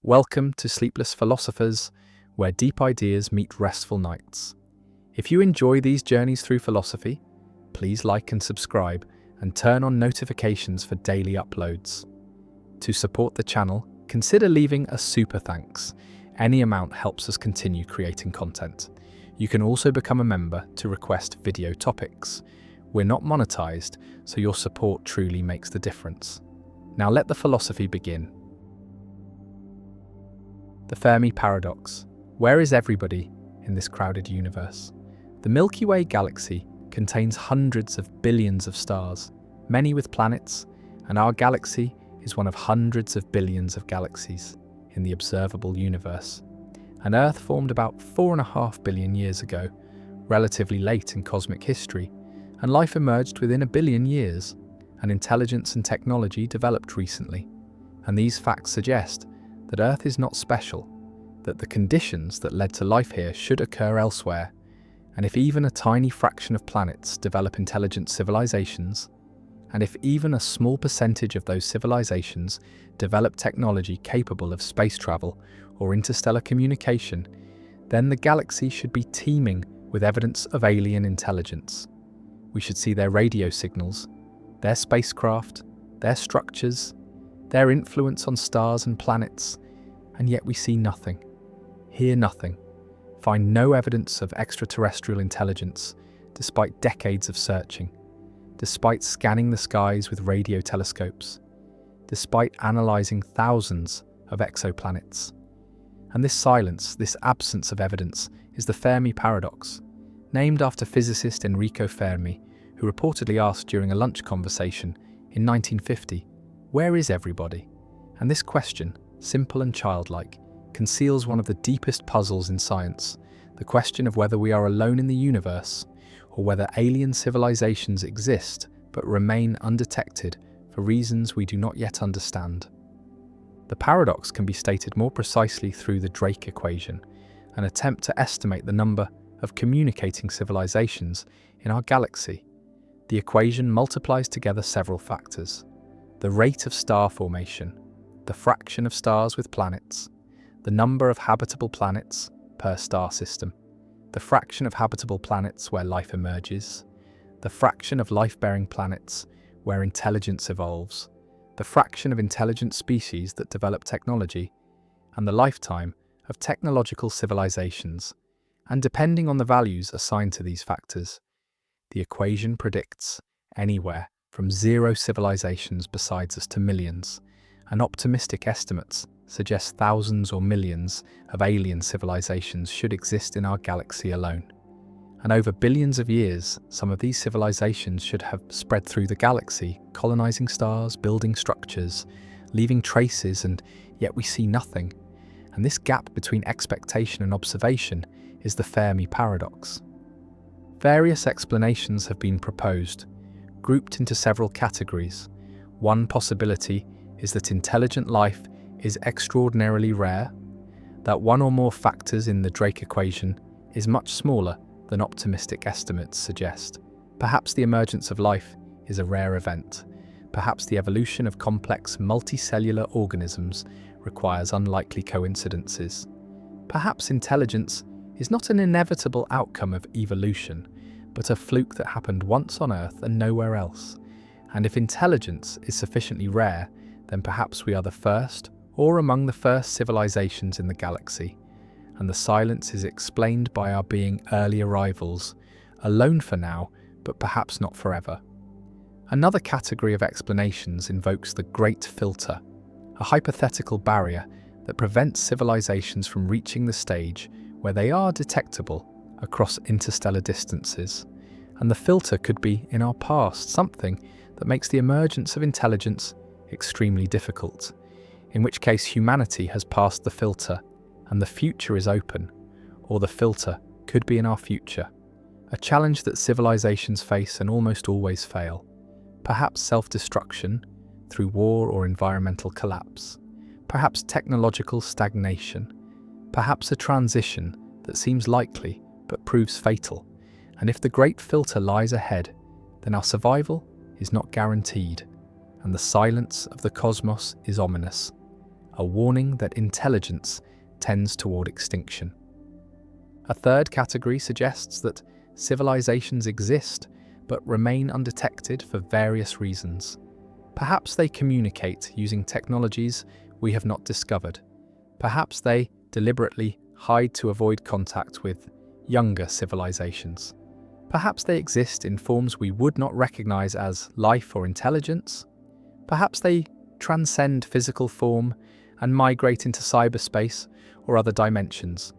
Welcome to Sleepless Philosophers, where deep ideas meet restful nights. If you enjoy these journeys through philosophy, please like and subscribe and turn on notifications for daily uploads. To support the channel, consider leaving a super thanks. Any amount helps us continue creating content. You can also become a member to request video topics. We're not monetized, so your support truly makes the difference. Now let the philosophy begin. The Fermi Paradox. Where is everybody in this crowded universe? The Milky Way galaxy contains hundreds of billions of stars, many with planets, and our galaxy is one of hundreds of billions of galaxies in the observable universe. And Earth formed about 4.5 billion years ago, relatively late in cosmic history, and life emerged within 1 billion years, and intelligence and technology developed recently. And these facts suggest that Earth is not special, that the conditions that led to life here should occur elsewhere, and if even a tiny fraction of planets develop intelligent civilizations, and if even a small percentage of those civilizations develop technology capable of space travel or interstellar communication, then the galaxy should be teeming with evidence of alien intelligence. We should see their radio signals, their spacecraft, their structures, their influence on stars and planets, and yet we see nothing, hear nothing, find no evidence of extraterrestrial intelligence despite decades of searching, despite scanning the skies with radio telescopes, despite analysing thousands of exoplanets. And this silence, this absence of evidence, is the Fermi Paradox, named after physicist Enrico Fermi, who reportedly asked during a lunch conversation in 1950, "Where is everybody?" And this question, simple and childlike, conceals one of the deepest puzzles in science, the question of whether we are alone in the universe, or whether alien civilizations exist but remain undetected for reasons we do not yet understand. The paradox can be stated more precisely through the Drake equation, an attempt to estimate the number of communicating civilizations in our galaxy. The equation multiplies together several factors: the rate of star formation, the fraction of stars with planets, the number of habitable planets per star system, the fraction of habitable planets where life emerges, the fraction of life-bearing planets where intelligence evolves, the fraction of intelligent species that develop technology, and the lifetime of technological civilizations. And depending on the values assigned to these factors, the equation predicts anywhere from 0 civilizations besides us to millions, and optimistic estimates suggest thousands or millions of alien civilizations should exist in our galaxy alone. And over billions of years, some of these civilizations should have spread through the galaxy, colonizing stars, building structures, leaving traces, and yet we see nothing. And this gap between expectation and observation is the Fermi Paradox. Various explanations have been proposed, grouped into several categories. One possibility is that intelligent life is extraordinarily rare, that one or more factors in the Drake equation is much smaller than optimistic estimates suggest. Perhaps the emergence of life is a rare event. Perhaps the evolution of complex multicellular organisms requires unlikely coincidences. Perhaps intelligence is not an inevitable outcome of evolution, but a fluke that happened once on Earth and nowhere else. And if intelligence is sufficiently rare, then perhaps we are the first or among the first civilizations in the galaxy, and the silence is explained by our being early arrivals, alone for now, but perhaps not forever. Another category of explanations invokes the Great Filter, a hypothetical barrier that prevents civilizations from reaching the stage where they are detectable across interstellar distances. And the filter could be in our past, something that makes the emergence of intelligence extremely difficult, in which case humanity has passed the filter and the future is open, or the filter could be in our future, a challenge that civilizations face and almost always fail. Perhaps self-destruction through war or environmental collapse, perhaps technological stagnation, perhaps a transition that seems likely but proves fatal. And if the great filter lies ahead, then our survival is not guaranteed, and the silence of the cosmos is ominous. a warning that intelligence tends toward extinction. A third category suggests that civilizations exist but remain undetected for various reasons. Perhaps they communicate using technologies we have not discovered. Perhaps they deliberately hide to avoid contact with younger civilizations. Perhaps they exist in forms we would not recognize as life or intelligence. Perhaps they transcend physical form and migrate into cyberspace or other dimensions.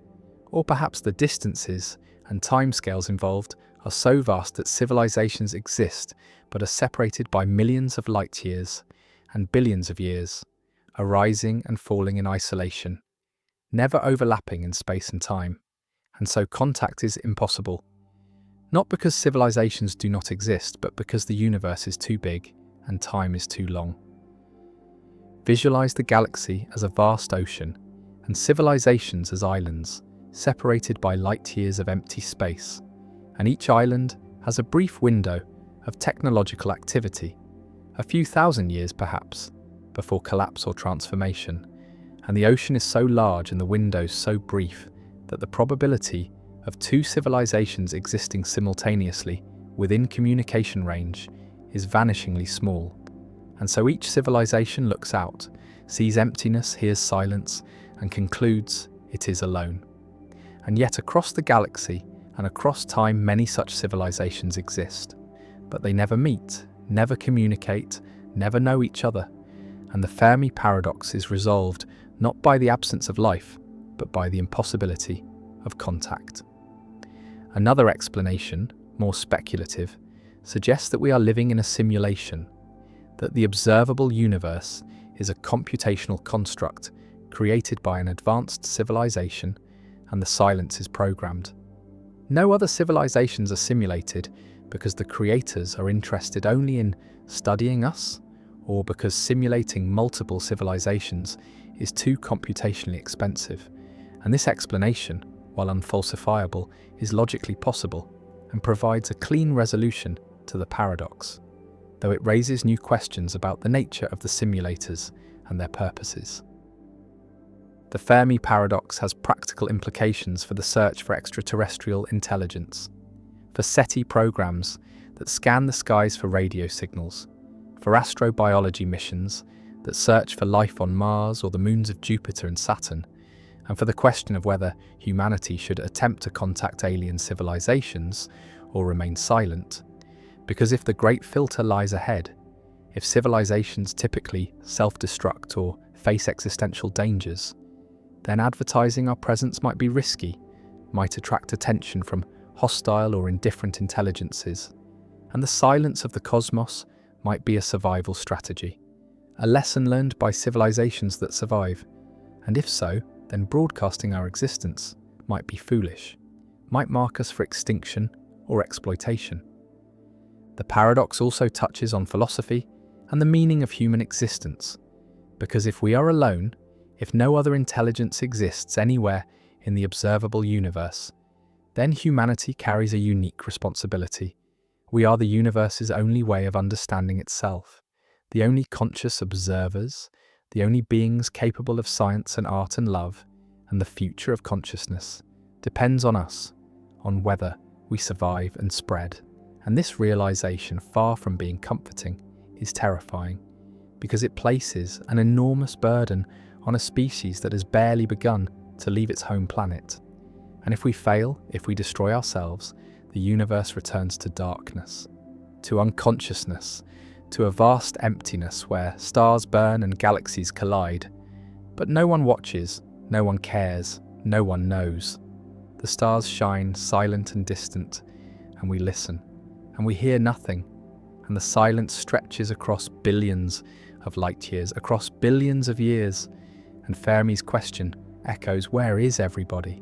Or perhaps the distances and timescales involved are so vast that civilizations exist but are separated by millions of light years and billions of years, arising and falling in isolation, never overlapping in space and time, and so contact is impossible. Not because civilizations do not exist, but because the universe is too big and time is too long. Visualize the galaxy as a vast ocean and civilizations as islands, separated by light years of empty space, and each island has a brief window of technological activity, a few thousand years perhaps, before collapse or transformation, and the ocean is so large and the window so brief that the probability of two civilizations existing simultaneously within communication range is vanishingly small. And so each civilization looks out, sees emptiness, hears silence, and concludes it is alone. And yet across the galaxy and across time many such civilizations exist, but they never meet, never communicate, never know each other, and the Fermi paradox is resolved not by the absence of life, but by the impossibility of contact. Another explanation, more speculative, suggests that we are living in a simulation, that the observable universe is a computational construct created by an advanced civilization and the silence is programmed. No other civilizations are simulated because the creators are interested only in studying us, or because simulating multiple civilizations is too computationally expensive. And this explanation, while unfalsifiable, is logically possible and provides a clean resolution to the paradox, though it raises new questions about the nature of the simulators and their purposes. The Fermi paradox has practical implications for the search for extraterrestrial intelligence, for SETI programs that scan the skies for radio signals, for astrobiology missions that search for life on Mars or the moons of Jupiter and Saturn, and for the question of whether humanity should attempt to contact alien civilizations or remain silent. Because if the great filter lies ahead, if civilizations typically self-destruct or face existential dangers, then advertising our presence might be risky, might attract attention from hostile or indifferent intelligences, and the silence of the cosmos might be a survival strategy, a lesson learned by civilizations that survive, and if so, then broadcasting our existence might be foolish, might mark us for extinction or exploitation. The paradox also touches on philosophy and the meaning of human existence, because if we are alone, if no other intelligence exists anywhere in the observable universe, then humanity carries a unique responsibility. We are the universe's only way of understanding itself, the only conscious observers, the only beings capable of science and art and love, and the future of consciousness depends on us, on whether we survive and spread. And this realization, far from being comforting, is terrifying, because it places an enormous burden on a species that has barely begun to leave its home planet. And if we fail, if we destroy ourselves, the universe returns to darkness, to unconsciousness, to a vast emptiness where stars burn and galaxies collide. But no one watches, no one cares, no one knows. The stars shine silent and distant, and we listen, and we hear nothing, and the silence stretches across billions of light years, across billions of years, and Fermi's question echoes, where is everybody?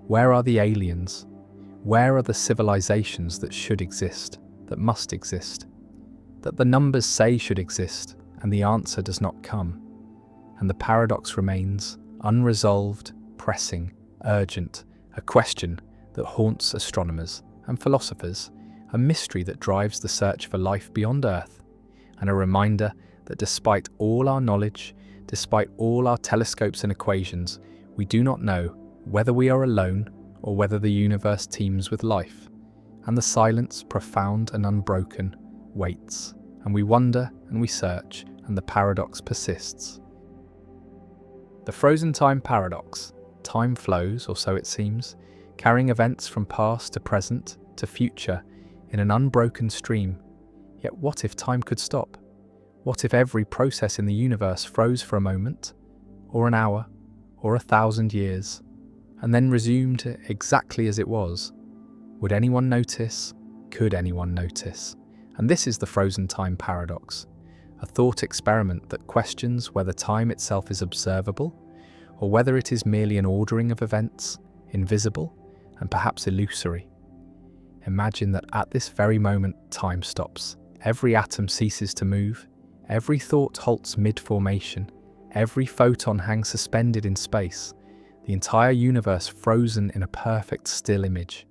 Where are the aliens? Where are the civilizations that should exist, that must exist, that the numbers say should exist, and the answer does not come? And the paradox remains unresolved, pressing, urgent, a question that haunts astronomers and philosophers, a mystery that drives the search for life beyond Earth, and a reminder that despite all our knowledge, despite all our telescopes and equations, we do not know whether we are alone or whether the universe teems with life. And the silence, profound and unbroken, waits, and we wonder and we search, and the paradox persists. The frozen time paradox. Time flows, or so it seems, carrying events from past to present to future in an unbroken stream. Yet what if time could stop? What if every process in the universe froze for a moment, or an hour, or 1,000 years, and then resumed exactly as it was? Would anyone notice? Could anyone notice? And this is the frozen time paradox, a thought experiment that questions whether time itself is observable, or whether it is merely an ordering of events, invisible and perhaps illusory. Imagine that at this very moment time stops. Every atom ceases to move, every thought halts mid-formation, every photon hangs suspended in space, the entire universe frozen in a perfect still image.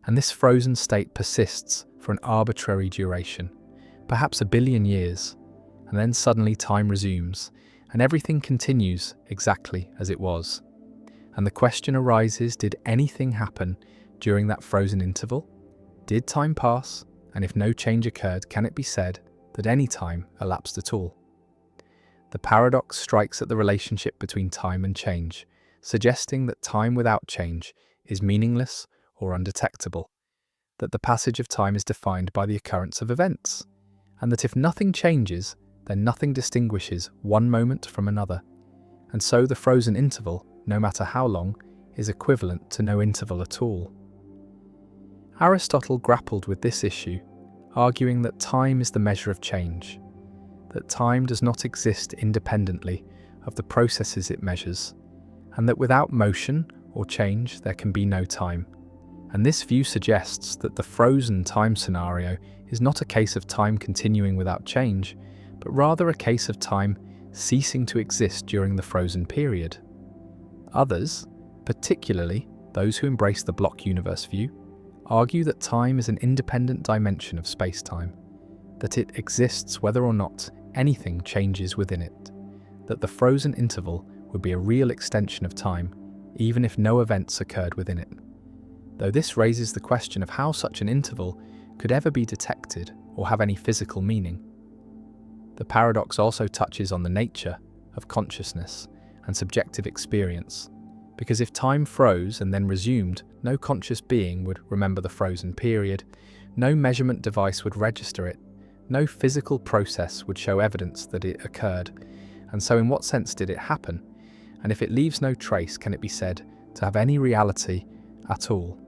And this frozen state persists for an arbitrary duration, perhaps 1 billion years, and then suddenly time resumes, and everything continues exactly as it was. And the question arises, did anything happen during that frozen interval? Did time pass? And if no change occurred, can it be said that any time elapsed at all? The paradox strikes at the relationship between time and change, suggesting that time without change is meaningless or undetectable, that the passage of time is defined by the occurrence of events, and that if nothing changes, then nothing distinguishes one moment from another, and so the frozen interval, no matter how long, is equivalent to no interval at all. Aristotle grappled with this issue, arguing that time is the measure of change, that time does not exist independently of the processes it measures, and that without motion or change there can be no time. And this view suggests that the frozen time scenario is not a case of time continuing without change, but rather a case of time ceasing to exist during the frozen period. Others, particularly those who embrace the block universe view, argue that time is an independent dimension of space-time, that it exists whether or not anything changes within it, that the frozen interval would be a real extension of time, even if no events occurred within it. Though this raises the question of how such an interval could ever be detected or have any physical meaning. The paradox also touches on the nature of consciousness and subjective experience, because if time froze and then resumed, no conscious being would remember the frozen period, no measurement device would register it, no physical process would show evidence that it occurred, and so in what sense did it happen? And if it leaves no trace, can it be said to have any reality at all?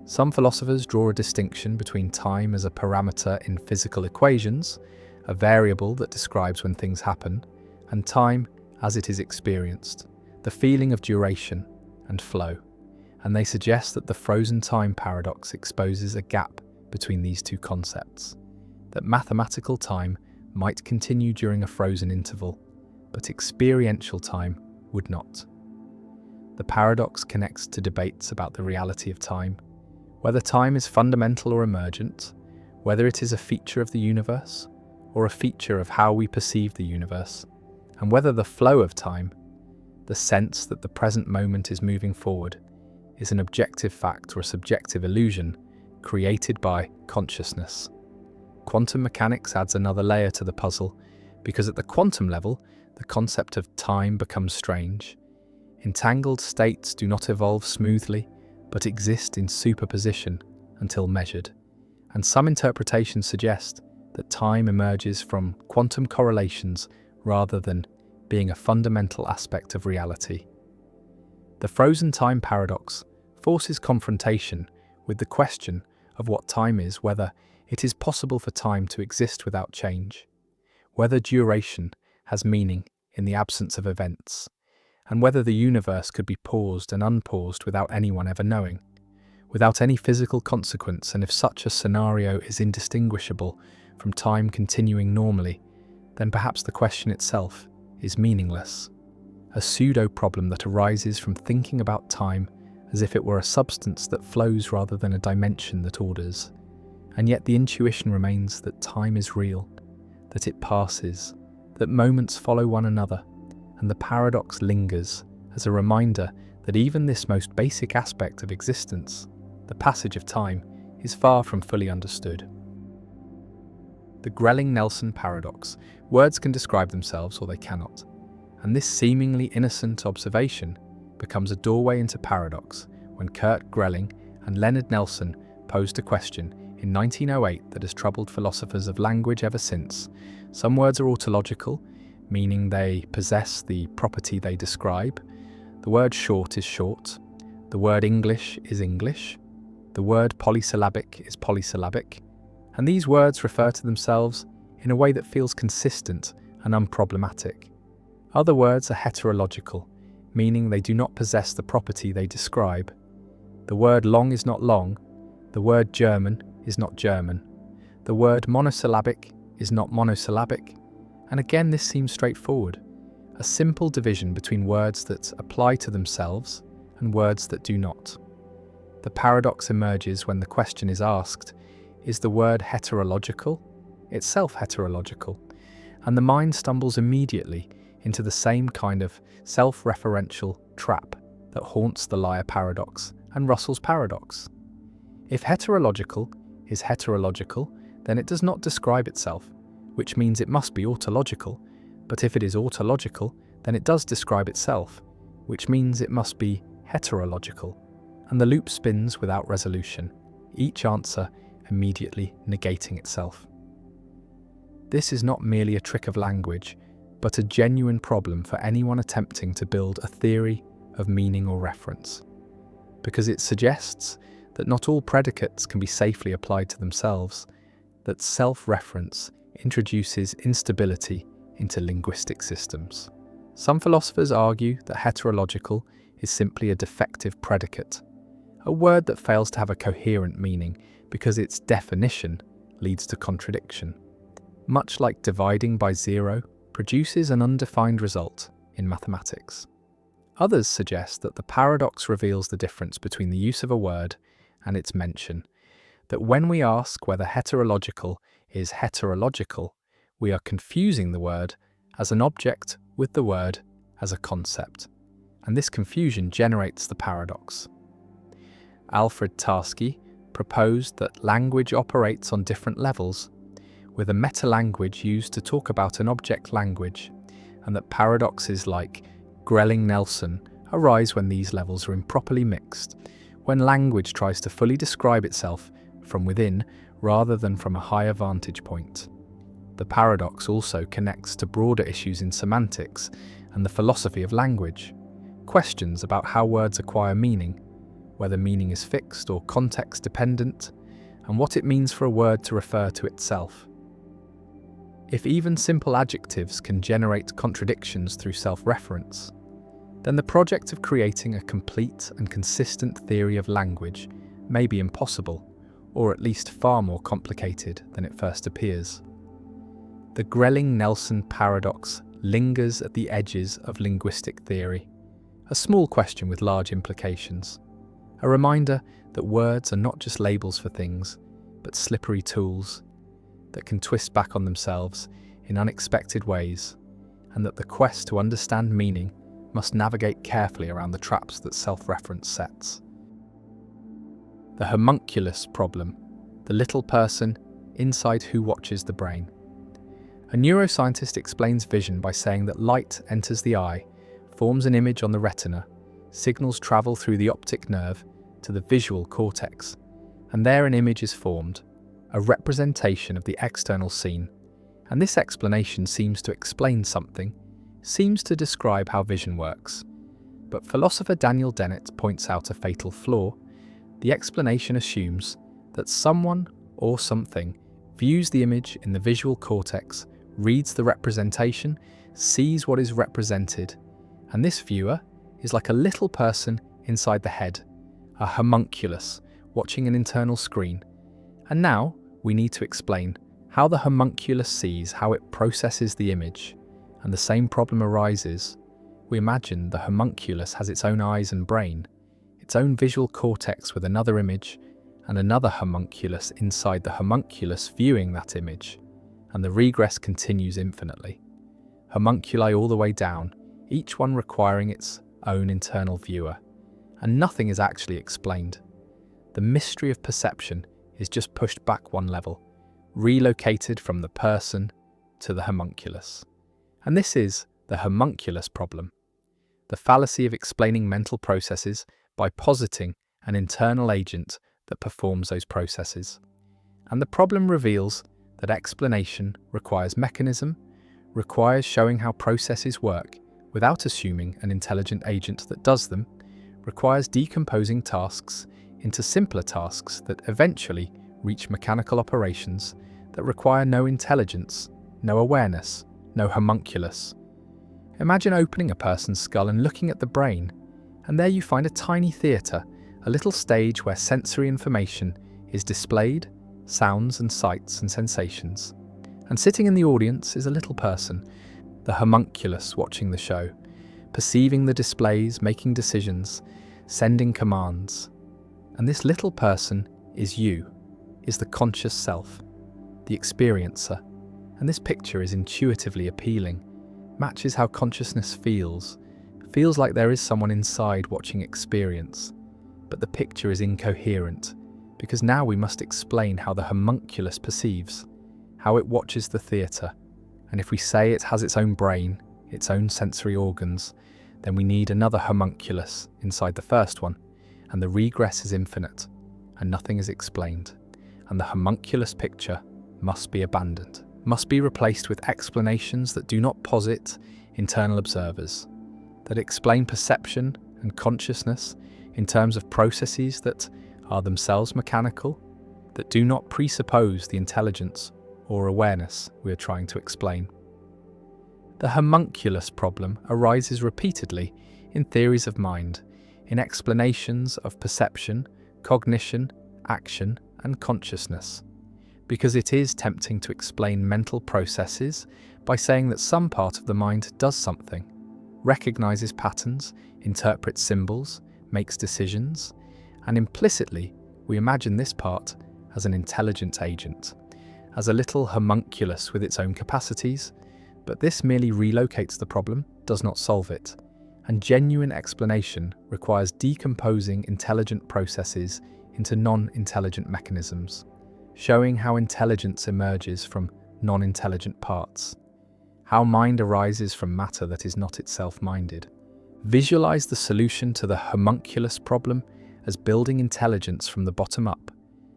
Some philosophers draw a distinction between time as a parameter in physical equations, a variable that describes when things happen, and time as it is experienced, the feeling of duration and flow. And they suggest that the frozen time paradox exposes a gap between these two concepts, that mathematical time might continue during a frozen interval, but experiential time would not. The paradox connects to debates about the reality of time, whether time is fundamental or emergent, whether it is a feature of the universe or a feature of how we perceive the universe, and whether the flow of time, the sense that the present moment is moving forward, is an objective fact or a subjective illusion created by consciousness. Quantum mechanics adds another layer to the puzzle, because at the quantum level, the concept of time becomes strange. Entangled states do not evolve smoothly, but exist in superposition until measured, and some interpretations suggest that time emerges from quantum correlations rather than being a fundamental aspect of reality. The frozen time paradox forces confrontation with the question of what time is, whether it is possible for time to exist without change, whether duration has meaning in the absence of events, and whether the universe could be paused and unpaused without anyone ever knowing, without any physical consequence, and if such a scenario is indistinguishable from time continuing normally, then perhaps the question itself is meaningless, a pseudo-problem that arises from thinking about time as if it were a substance that flows rather than a dimension that orders. And yet the intuition remains that time is real, that it passes, that moments follow one another, and the paradox lingers as a reminder that even this most basic aspect of existence, the passage of time, is far from fully understood. The Grelling-Nelson paradox. Words can describe themselves or they cannot, and this seemingly innocent observation becomes a doorway into paradox when Kurt Grelling and Leonard Nelson posed a question in 1908 that has troubled philosophers of language ever since. Some words are autological, meaning they possess the property they describe. The word short is short. The word English is English. The word polysyllabic is polysyllabic. And these words refer to themselves in a way that feels consistent and unproblematic. Other words are heterological, meaning they do not possess the property they describe. The word long is not long. The word German is not German. The word monosyllabic is not monosyllabic. And again, this seems straightforward. A simple division between words that apply to themselves and words that do not. The paradox emerges when the question is asked, is the word heterological? Itself heterological. And the mind stumbles immediately into the same kind of self-referential trap that haunts the liar paradox and Russell's paradox. If heterological is heterological, then it does not describe itself, which means it must be autological. But if it is autological, then it does describe itself, which means it must be heterological. And the loop spins without resolution, each answer immediately negating itself. This is not merely a trick of language, but a genuine problem for anyone attempting to build a theory of meaning or reference, because it suggests that not all predicates can be safely applied to themselves, that self-reference introduces instability into linguistic systems. Some philosophers argue that heterological is simply a defective predicate, a word that fails to have a coherent meaning because its definition leads to contradiction. Much like dividing by zero produces an undefined result in mathematics. Others suggest that the paradox reveals the difference between the use of a word and its mention, that when we ask whether heterological is heterological, we are confusing the word as an object with the word as a concept, and this confusion generates the paradox. Alfred Tarski proposed that language operates on different levels, with a meta-language used to talk about an object language, and that paradoxes like Grelling-Nelson arise when these levels are improperly mixed, when language tries to fully describe itself from within rather than from a higher vantage point. The paradox also connects to broader issues in semantics and the philosophy of language, questions about how words acquire meaning, whether meaning is fixed or context-dependent, and what it means for a word to refer to itself. If even simple adjectives can generate contradictions through self-reference, then the project of creating a complete and consistent theory of language may be impossible, or at least far more complicated than it first appears. The Grelling-Nelson paradox lingers at the edges of linguistic theory, a small question with large implications. A reminder that words are not just labels for things, but slippery tools that can twist back on themselves in unexpected ways, and that the quest to understand meaning must navigate carefully around the traps that self-reference sets. The homunculus problem, the little person inside who watches the brain. A neuroscientist explains vision by saying that light enters the eye, forms an image on the retina, signals travel through the optic nerve to the visual cortex, and there an image is formed, a representation of the external scene. And this explanation seems to explain something, seems to describe how vision works. But philosopher Daniel Dennett points out a fatal flaw. The explanation assumes that someone or something views the image in the visual cortex, reads the representation, sees what is represented, and this viewer is like a little person inside the head, a homunculus watching an internal screen. And now we need to explain how the homunculus sees, how it processes the image. And the same problem arises. We imagine the homunculus has its own eyes and brain, its own visual cortex with another image, and another homunculus inside the homunculus viewing that image, and the regress continues infinitely. homunculi all the way down, each one requiring its own internal viewer. And nothing is actually explained. The mystery of perception is just pushed back one level, relocated from the person to the homunculus. And this is the homunculus problem, the fallacy of explaining mental processes by positing an internal agent that performs those processes. And the problem reveals that explanation requires mechanism, requires showing how processes work without assuming an intelligent agent that does them, requires decomposing tasks into simpler tasks that eventually reach mechanical operations that require no intelligence, no awareness, no homunculus. Imagine opening a person's skull and looking at the brain, and there you find a tiny theatre, a little stage where sensory information is displayed, sounds and sights and sensations. And sitting in the audience is a little person, the homunculus watching the show, perceiving the displays, making decisions, sending commands. And this little person is you, is the conscious self, the experiencer. And this picture is intuitively appealing, matches how consciousness feels like there is someone inside watching experience. But the picture is incoherent, because now we must explain how the homunculus perceives, how it watches the theatre. And if we say it has its own brain, its own sensory organs, then we need another homunculus inside the first one, and the regress is infinite, and nothing is explained. And the homunculus picture must be abandoned, must be replaced with explanations that do not posit internal observers, that explain perception and consciousness in terms of processes that are themselves mechanical, that do not presuppose the intelligence or awareness we are trying to explain. The homunculus problem arises repeatedly in theories of mind, in explanations of perception, cognition, action, and consciousness, because it is tempting to explain mental processes by saying that some part of the mind does something, recognizes patterns, interprets symbols, makes decisions, and implicitly we imagine this part as an intelligent agent, as a little homunculus with its own capacities. But this merely relocates the problem, does not solve it, and genuine explanation requires decomposing intelligent processes into non-intelligent mechanisms, showing how intelligence emerges from non-intelligent parts, how mind arises from matter that is not itself minded. Visualize the solution to the homunculus problem as building intelligence from the bottom up,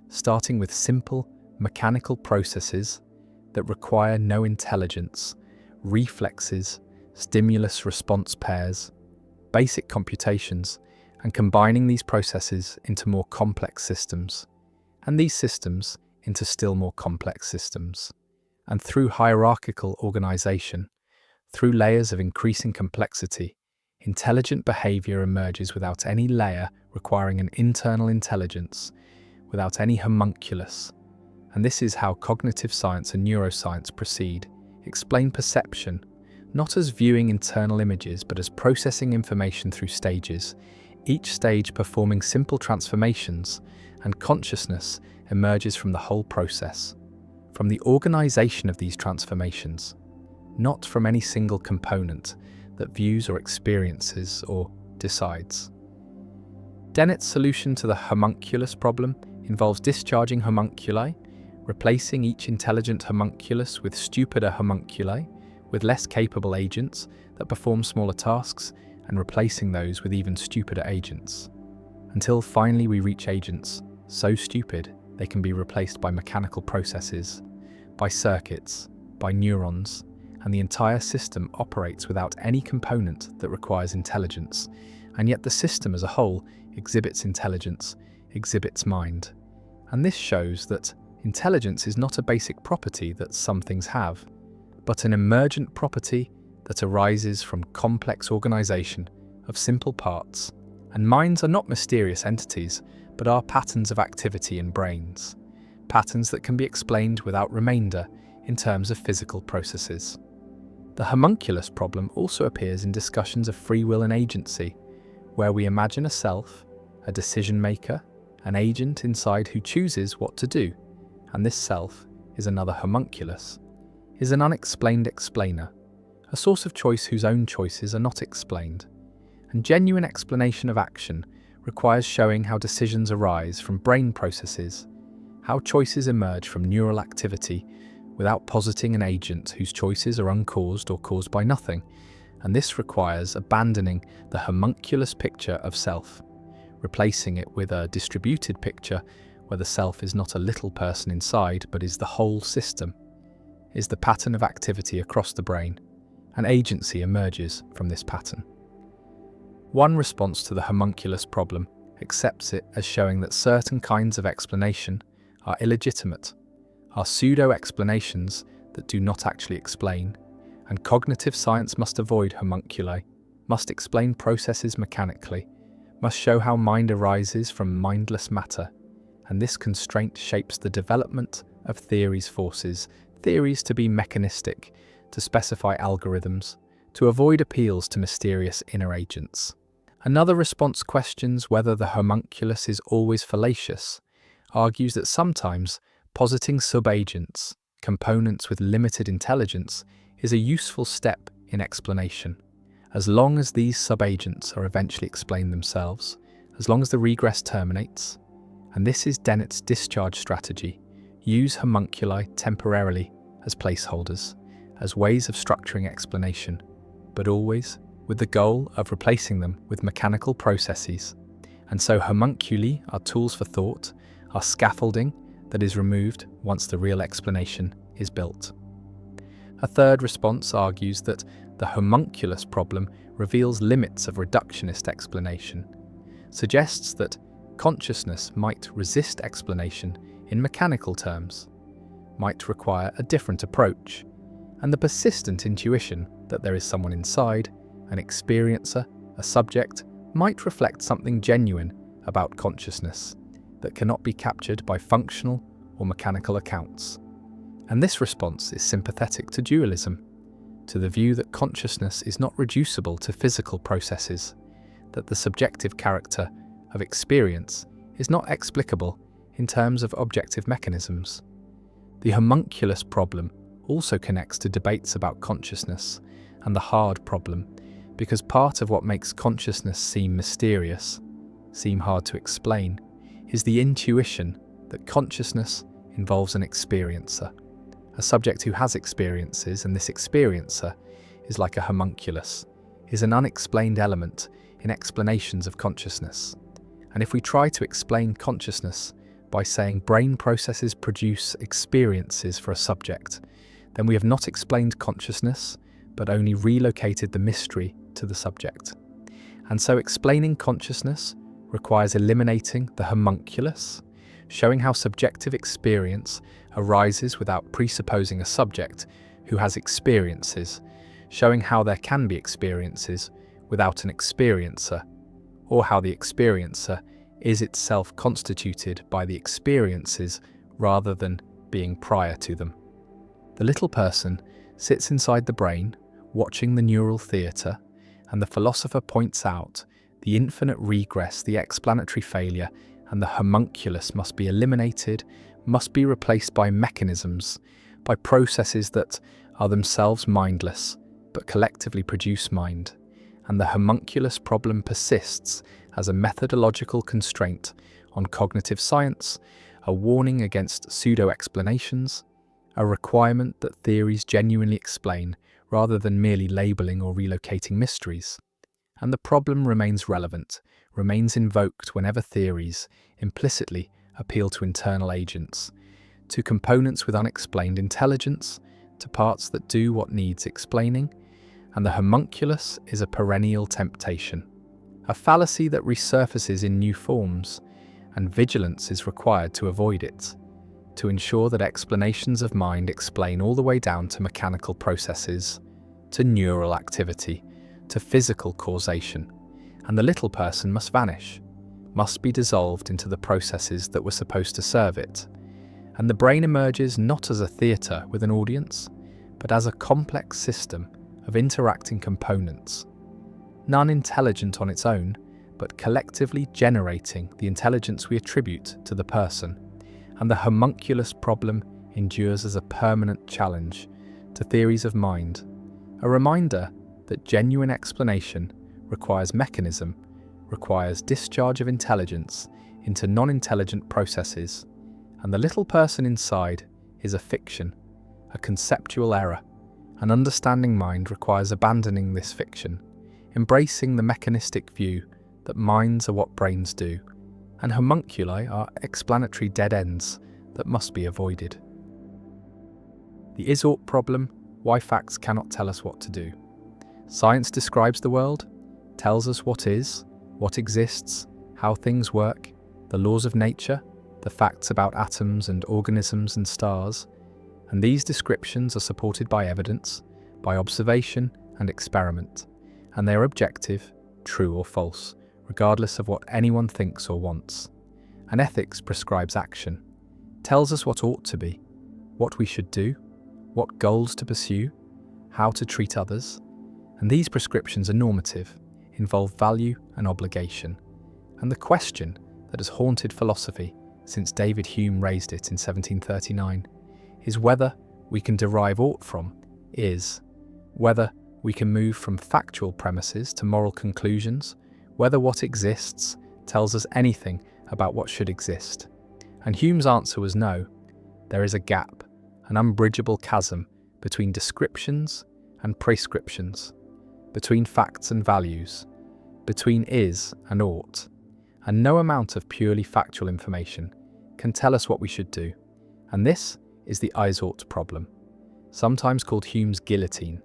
starting with simple, mechanical processes that require no intelligence, reflexes, stimulus-response pairs, basic computations, and combining these processes into more complex systems, and these systems into still more complex systems. And through hierarchical organization, through layers of increasing complexity, intelligent behavior emerges without any layer requiring an internal intelligence, without any homunculus. And this is how cognitive science and neuroscience proceed, explain perception, not as viewing internal images, but as processing information through stages, each stage performing simple transformations, and consciousness emerges from the whole process, from the organization of these transformations, not from any single component that views or experiences or decides. Dennett's solution to the homunculus problem involves discharging homunculi, replacing each intelligent homunculus with stupider homunculi, with less capable agents that perform smaller tasks, and replacing those with even stupider agents, until finally we reach agents so stupid they can be replaced by mechanical processes, by circuits, by neurons, and the entire system operates without any component that requires intelligence, and yet the system as a whole exhibits intelligence, exhibits mind. And this shows that intelligence is not a basic property that some things have, but an emergent property that arises from complex organization of simple parts. And minds are not mysterious entities, but are patterns of activity in brains, patterns that can be explained without remainder in terms of physical processes. The homunculus problem also appears in discussions of free will and agency, where we imagine a self, a decision maker, an agent inside who chooses what to do, and this self is another homunculus, is an unexplained explainer, a source of choice whose own choices are not explained. And genuine explanation of action requires showing how decisions arise from brain processes, how choices emerge from neural activity without positing an agent whose choices are uncaused or caused by nothing. And this requires abandoning the homunculus picture of self, replacing it with a distributed picture where the self is not a little person inside but is the whole system, is the pattern of activity across the brain, and agency emerges from this pattern. One response to the homunculus problem accepts it as showing that certain kinds of explanation are illegitimate, are pseudo-explanations that do not actually explain, and cognitive science must avoid homunculi, must explain processes mechanically, must show how mind arises from mindless matter, and this constraint shapes the development of theories forces, theories to be mechanistic, to specify algorithms, to avoid appeals to mysterious inner agents. Another response questions whether the homunculus is always fallacious, argues that sometimes positing subagents, components with limited intelligence, is a useful step in explanation, as long as these subagents are eventually explained themselves, as long as the regress terminates. And this is Dennett's discharge strategy: use homunculi temporarily as placeholders, as ways of structuring explanation, but always with the goal of replacing them with mechanical processes. And so homunculi are tools for thought, are scaffolding that is removed once the real explanation is built. A third response argues that the homunculus problem reveals limits of reductionist explanation, suggests that consciousness might resist explanation in mechanical terms, might require a different approach, and the persistent intuition that there is someone inside, an experiencer, a subject, might reflect something genuine about consciousness that cannot be captured by functional or mechanical accounts. And this response is sympathetic to dualism, to the view that consciousness is not reducible to physical processes, that the subjective character of experience is not explicable in terms of objective mechanisms. The homunculus problem also connects to debates about consciousness and the hard problem, because part of what makes consciousness seem mysterious, seem hard to explain, is the intuition that consciousness involves an experiencer, a subject who has experiences, and this experiencer is like a homunculus, is an unexplained element in explanations of consciousness. And if we try to explain consciousness by saying brain processes produce experiences for a subject, then we have not explained consciousness, but only relocated the mystery to the subject. And so explaining consciousness requires eliminating the homunculus, showing how subjective experience arises without presupposing a subject who has experiences, showing how there can be experiences without an experiencer, or how the experiencer is itself constituted by the experiences rather than being prior to them. The little person sits inside the brain, watching the neural theatre, and the philosopher points out the infinite regress, the explanatory failure, and the homunculus must be eliminated, must be replaced by mechanisms, by processes that are themselves mindless, but collectively produce mind. And the homunculus problem persists as a methodological constraint on cognitive science, a warning against pseudo-explanations, a requirement that theories genuinely explain rather than merely labeling or relocating mysteries. And the problem remains relevant, remains invoked whenever theories implicitly appeal to internal agents, to components with unexplained intelligence, to parts that do what needs explaining, and the homunculus is a perennial temptation, a fallacy that resurfaces in new forms, and vigilance is required to avoid it, to ensure that explanations of mind explain all the way down to mechanical processes, to neural activity, to physical causation, and the little person must vanish, must be dissolved into the processes that were supposed to serve it, and the brain emerges not as a theatre with an audience, but as a complex system of interacting components, none intelligent on its own, but collectively generating the intelligence we attribute to the person. And the homunculus problem endures as a permanent challenge to theories of mind, A reminder that genuine explanation requires mechanism, requires discharge of intelligence into non-intelligent processes, and the little person inside is a fiction, a conceptual error. An understanding mind requires abandoning this fiction, embracing the mechanistic view that minds are what brains do, and homunculi are explanatory dead ends that must be avoided. The is-ought problem: why facts cannot tell us what to do. Science describes the world, tells us what is, what exists, how things work, the laws of nature, the facts about atoms and organisms and stars, and these descriptions are supported by evidence, by observation and experiment, and they are objective, true or false, regardless of what anyone thinks or wants. And ethics prescribes action, tells us what ought to be, what we should do, what goals to pursue, how to treat others, and these prescriptions are normative, involve value and obligation. And the question that has haunted philosophy since David Hume raised it in 1739 is whether we can derive ought from is, whether we can move from factual premises to moral conclusions, whether what exists tells us anything about what should exist. And Hume's answer was no. There is a gap, an unbridgeable chasm between descriptions and prescriptions, between facts and values, between is and ought, and no amount of purely factual information can tell us what we should do. And this is the is-ought problem, sometimes called Hume's guillotine,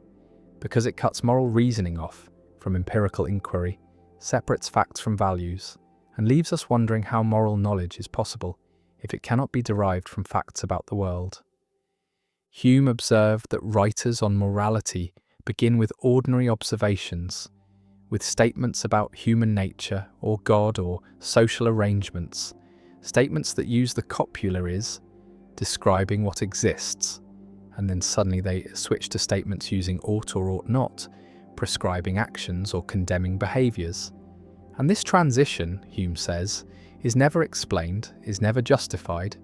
because it cuts moral reasoning off from empirical inquiry, separates facts from values, and leaves us wondering how moral knowledge is possible if it cannot be derived from facts about the world. Hume observed that writers on morality begin with ordinary observations, with statements about human nature or God or social arrangements, statements that use the copula is, describing what exists, and then suddenly they switch to statements using ought or ought not, prescribing actions or condemning behaviours. And this transition, Hume says, is never explained, is never justified.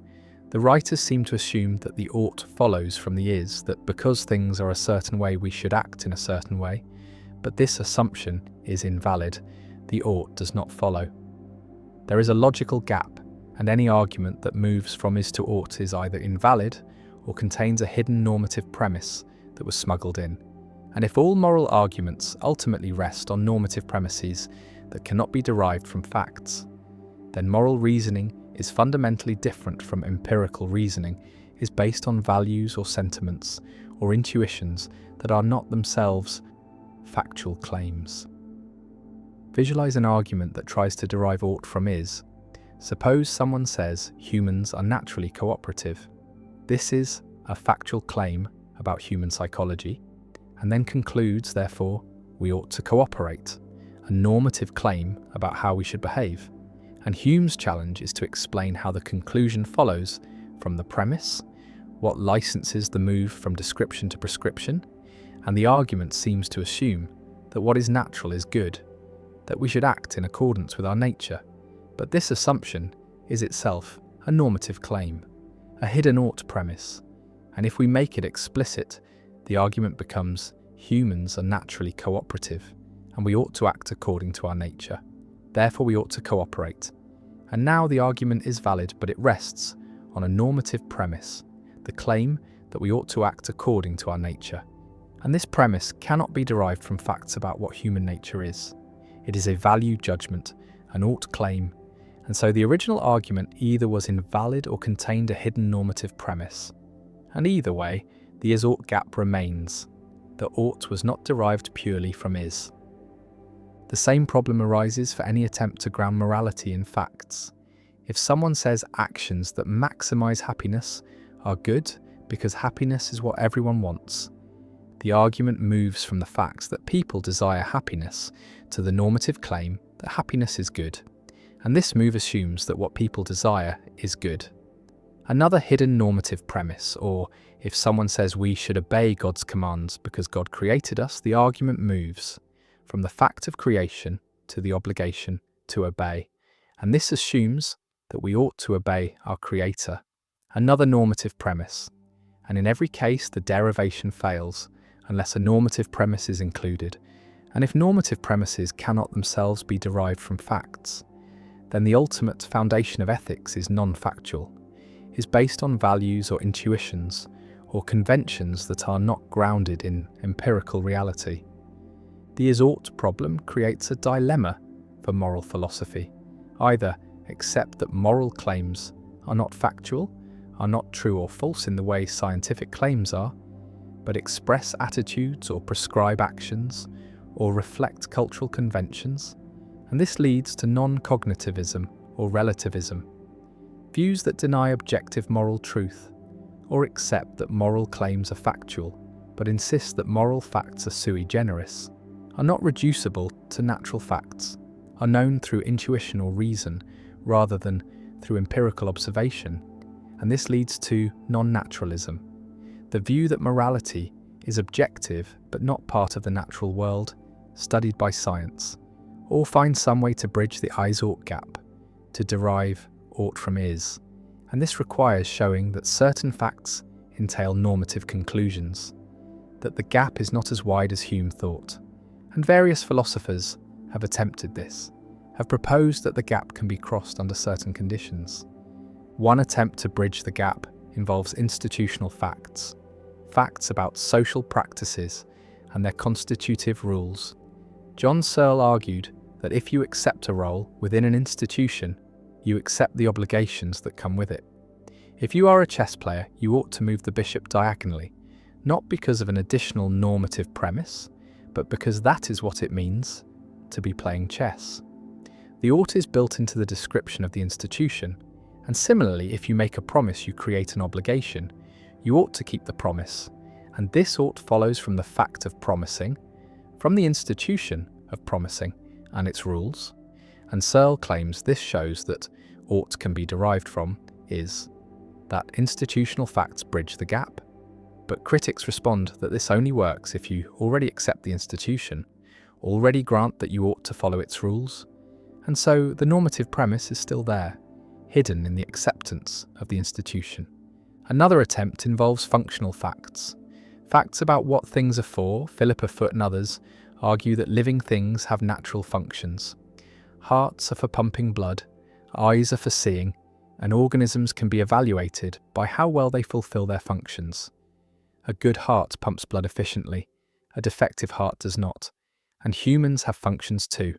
The writers seem to assume that the ought follows from the is, that because things are a certain way we should act in a certain way, but this assumption is invalid. The ought does not follow. There is a logical gap, and any argument that moves from is to ought is either invalid or contains a hidden normative premise that was smuggled in. And if all moral arguments ultimately rest on normative premises that cannot be derived from facts, then moral reasoning is fundamentally different from empirical reasoning, is based on values or sentiments or intuitions that are not themselves factual claims. Visualize an argument that tries to derive ought from is. Suppose someone says humans are naturally cooperative. This is a factual claim about human psychology, and then concludes, therefore, we ought to cooperate, a normative claim about how we should behave. And Hume's challenge is to explain how the conclusion follows from the premise, what licenses the move from description to prescription, and the argument seems to assume that what is natural is good, that we should act in accordance with our nature. But this assumption is itself a normative claim, a hidden ought premise, and if we make it explicit, the argument becomes humans are naturally cooperative, and we ought to act according to our nature. Therefore we ought to cooperate. And now the argument is valid, but it rests on a normative premise, the claim that we ought to act according to our nature. And this premise cannot be derived from facts about what human nature is. It is a value judgment, an ought claim, and so the original argument either was invalid or contained a hidden normative premise. And either way, the is-ought gap remains. The ought was not derived purely from is. The same problem arises for any attempt to ground morality in facts. If someone says actions that maximize happiness are good because happiness is what everyone wants, the argument moves from the facts that people desire happiness to the normative claim that happiness is good. And this move assumes that what people desire is good. Another hidden normative premise, or if someone says we should obey God's commands because God created us, the argument moves from the fact of creation to the obligation to obey. And this assumes that we ought to obey our Creator. Another normative premise. And in every case, the derivation fails, unless a normative premise is included, and if normative premises cannot themselves be derived from facts, then the ultimate foundation of ethics is non-factual, is based on values or intuitions or conventions that are not grounded in empirical reality. The is-ought problem creates a dilemma for moral philosophy. Either accept that moral claims are not factual, are not true or false in the way scientific claims are, but express attitudes or prescribe actions or reflect cultural conventions, and this leads to non-cognitivism or relativism, views that deny objective moral truth, or accept that moral claims are factual, but insist that moral facts are sui generis, are not reducible to natural facts, are known through intuition or reason rather than through empirical observation, and this leads to non-naturalism, the view that morality is objective but not part of the natural world, studied by science, or find some way to bridge the is-ought gap, to derive ought from is, and this requires showing that certain facts entail normative conclusions, that the gap is not as wide as Hume thought, and various philosophers have attempted this, have proposed that the gap can be crossed under certain conditions. One attempt to bridge the gap involves institutional facts, facts about social practices and their constitutive rules. John Searle argued that if you accept a role within an institution, you accept the obligations that come with it. If you are a chess player, you ought to move the bishop diagonally, not because of an additional normative premise, but because that is what it means to be playing chess. The ought is built into the description of the institution, and similarly, if you make a promise, you create an obligation. You ought to keep the promise, and this ought follows from the fact of promising, from the institution of promising and its rules, and Searle claims this shows that ought can be derived from is, that institutional facts bridge the gap. But critics respond that this only works if you already accept the institution, already grant that you ought to follow its rules, and so the normative premise is still there, hidden in the acceptance of the institution. Another attempt involves functional facts. Facts about what things are for. Philippa Foot and others argue that living things have natural functions. Hearts are for pumping blood, eyes are for seeing, and organisms can be evaluated by how well they fulfill their functions. A good heart pumps blood efficiently, a defective heart does not, and humans have functions too,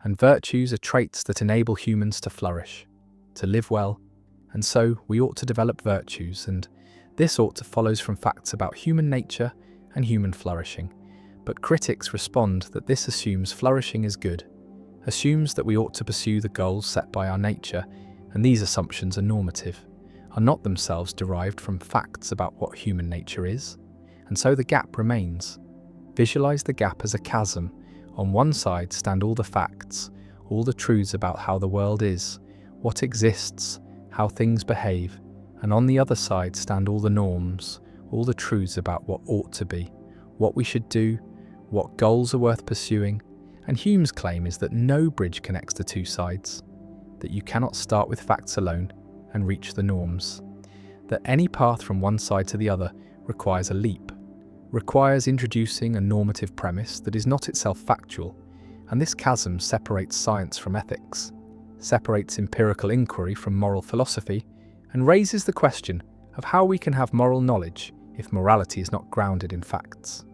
and virtues are traits that enable humans to flourish, to live well, and so we ought to develop virtues, and this ought to follows from facts about human nature and human flourishing. But critics respond that this assumes flourishing is good, assumes that we ought to pursue the goals set by our nature, and these assumptions are normative, are not themselves derived from facts about what human nature is, and so the gap remains. Visualize the gap as a chasm. On one side stand all the facts, all the truths about how the world is, what exists, how things behave, and on the other side stand all the norms, all the truths about what ought to be, what we should do, what goals are worth pursuing, and Hume's claim is that no bridge connects the two sides, that you cannot start with facts alone and reach the norms, that any path from one side to the other requires a leap, requires introducing a normative premise that is not itself factual, and this chasm separates science from ethics, separates empirical inquiry from moral philosophy, and raises the question of how we can have moral knowledge if morality is not grounded in facts.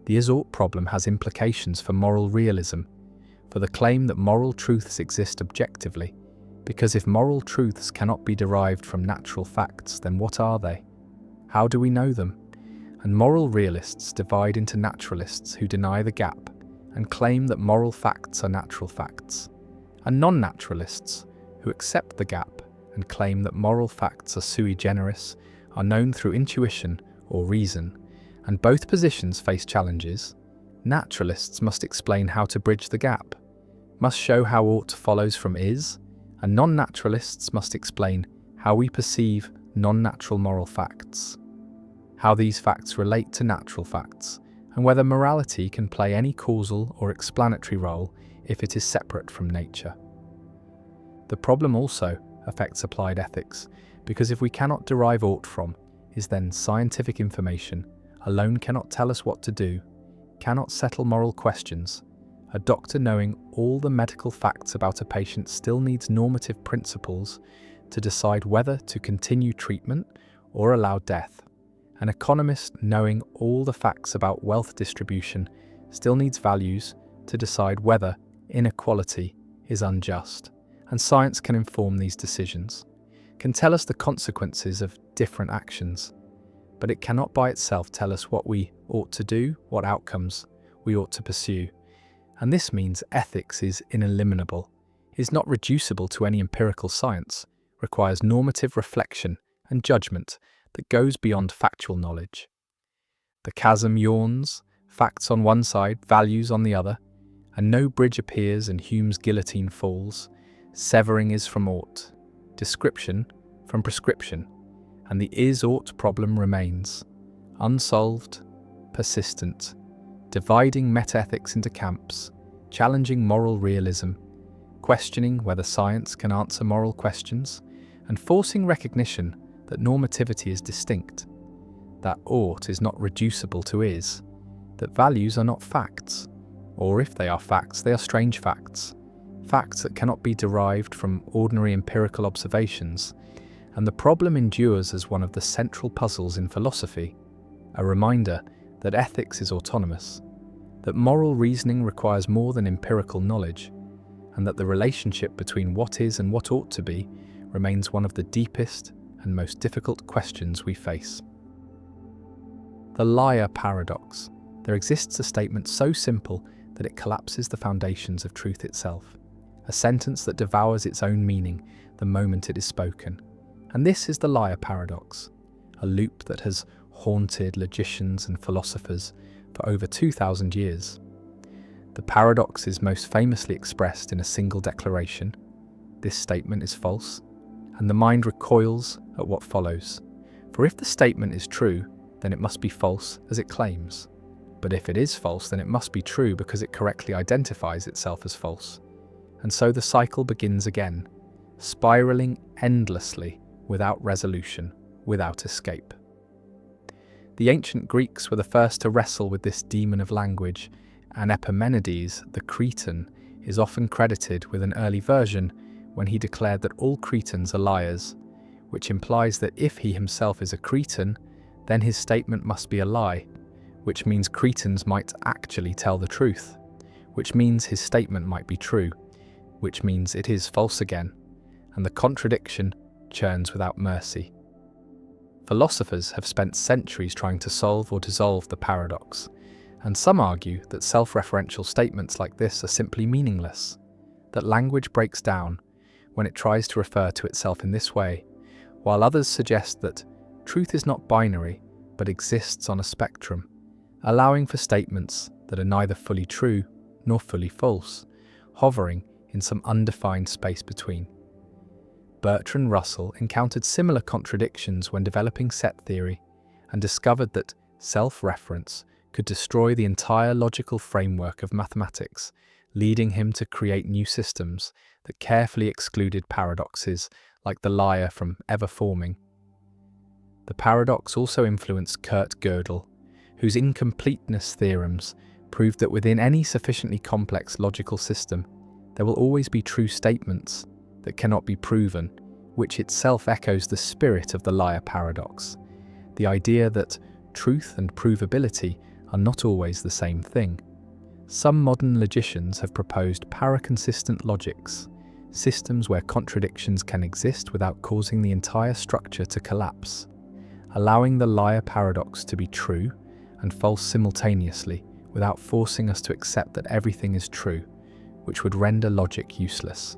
The is-ought problem has implications for moral realism, for the claim that moral truths exist objectively, because if moral truths cannot be derived from natural facts, then what are they? How do we know them? And moral realists divide into naturalists who deny the gap and claim that moral facts are natural facts, and non-naturalists who accept the gap and claim that moral facts are sui generis, are known through intuition or reason, and both positions face challenges. Naturalists must explain how to bridge the gap, must show how ought follows from is, and non-naturalists must explain how we perceive non-natural moral facts, how these facts relate to natural facts, and whether morality can play any causal or explanatory role if it is separate from nature. The problem also affects applied ethics, because if we cannot derive ought from is then scientific information alone cannot tell us what to do, cannot settle moral questions. A doctor knowing all the medical facts about a patient still needs normative principles to decide whether to continue treatment or allow death. An economist knowing all the facts about wealth distribution still needs values to decide whether inequality is unjust. And science can inform these decisions, can tell us the consequences of different actions, but it cannot by itself tell us what we ought to do, what outcomes we ought to pursue. And this means ethics is ineliminable, is not reducible to any empirical science, requires normative reflection and judgment that goes beyond factual knowledge. The chasm yawns, facts on one side, values on the other, and no bridge appears and Hume's guillotine falls. Severing is from ought, description from prescription, and the is-ought problem remains, unsolved, persistent, dividing metaethics into camps, challenging moral realism, questioning whether science can answer moral questions, and forcing recognition that normativity is distinct, that ought is not reducible to is, that values are not facts, or if they are facts, they are strange facts, facts that cannot be derived from ordinary empirical observations, and the problem endures as one of the central puzzles in philosophy, a reminder that ethics is autonomous, that moral reasoning requires more than empirical knowledge, and that the relationship between what is and what ought to be remains one of the deepest and most difficult questions we face. The liar paradox. There exists a statement so simple that it collapses the foundations of truth itself, a sentence that devours its own meaning the moment it is spoken. And this is the liar paradox, a loop that has haunted logicians and philosophers for over 2,000 years. The paradox is most famously expressed in a single declaration: this statement is false, and the mind recoils at what follows. For if the statement is true, then it must be false as it claims. But if it is false, then it must be true because it correctly identifies itself as false. And so the cycle begins again, spiraling endlessly, without resolution, without escape. The ancient Greeks were the first to wrestle with this demon of language, and Epimenides, the Cretan, is often credited with an early version when he declared that all Cretans are liars, which implies that if he himself is a Cretan, then his statement must be a lie, which means Cretans might actually tell the truth, which means his statement might be true, which means it is false again, and the contradiction churns without mercy. Philosophers have spent centuries trying to solve or dissolve the paradox, and some argue that self-referential statements like this are simply meaningless, that language breaks down when it tries to refer to itself in this way, while others suggest that truth is not binary but exists on a spectrum, allowing for statements that are neither fully true nor fully false, hovering in some undefined space between. Bertrand Russell encountered similar contradictions when developing set theory and discovered that self-reference could destroy the entire logical framework of mathematics, leading him to create new systems that carefully excluded paradoxes like the liar from ever forming. The paradox also influenced Kurt Gödel, whose incompleteness theorems proved that within any sufficiently complex logical system, there will always be true statements that cannot be proven, which itself echoes the spirit of the liar paradox, the idea that truth and provability are not always the same thing. Some modern logicians have proposed paraconsistent logics, systems where contradictions can exist without causing the entire structure to collapse, allowing the liar paradox to be true and false simultaneously without forcing us to accept that everything is true, which would render logic useless.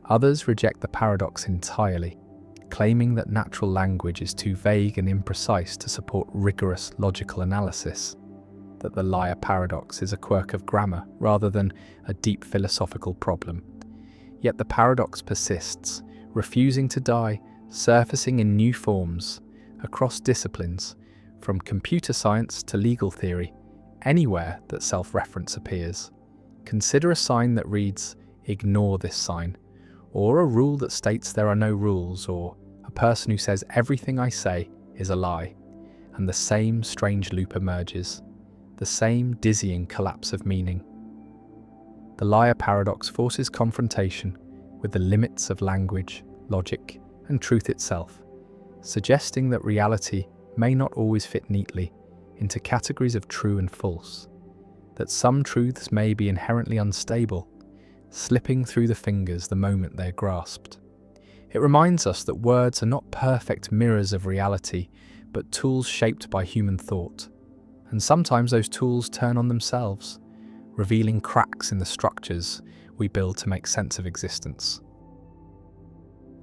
Others reject the paradox entirely, claiming that natural language is too vague and imprecise to support rigorous logical analysis, that the liar paradox is a quirk of grammar rather than a deep philosophical problem. Yet the paradox persists, refusing to die, surfacing in new forms, across disciplines, from computer science to legal theory, anywhere that self-reference appears. Consider a sign that reads, "Ignore this sign," or a rule that states there are no rules, or a person who says everything I say is a lie. and the same strange loop emerges, the same dizzying collapse of meaning. The liar paradox forces confrontation with the limits of language, logic, and truth itself, suggesting that reality may not always fit neatly into categories of true and false, that some truths may be inherently unstable, slipping through the fingers the moment they're grasped. It reminds us that words are not perfect mirrors of reality, but tools shaped by human thought. And sometimes those tools turn on themselves, revealing cracks in the structures we build to make sense of existence.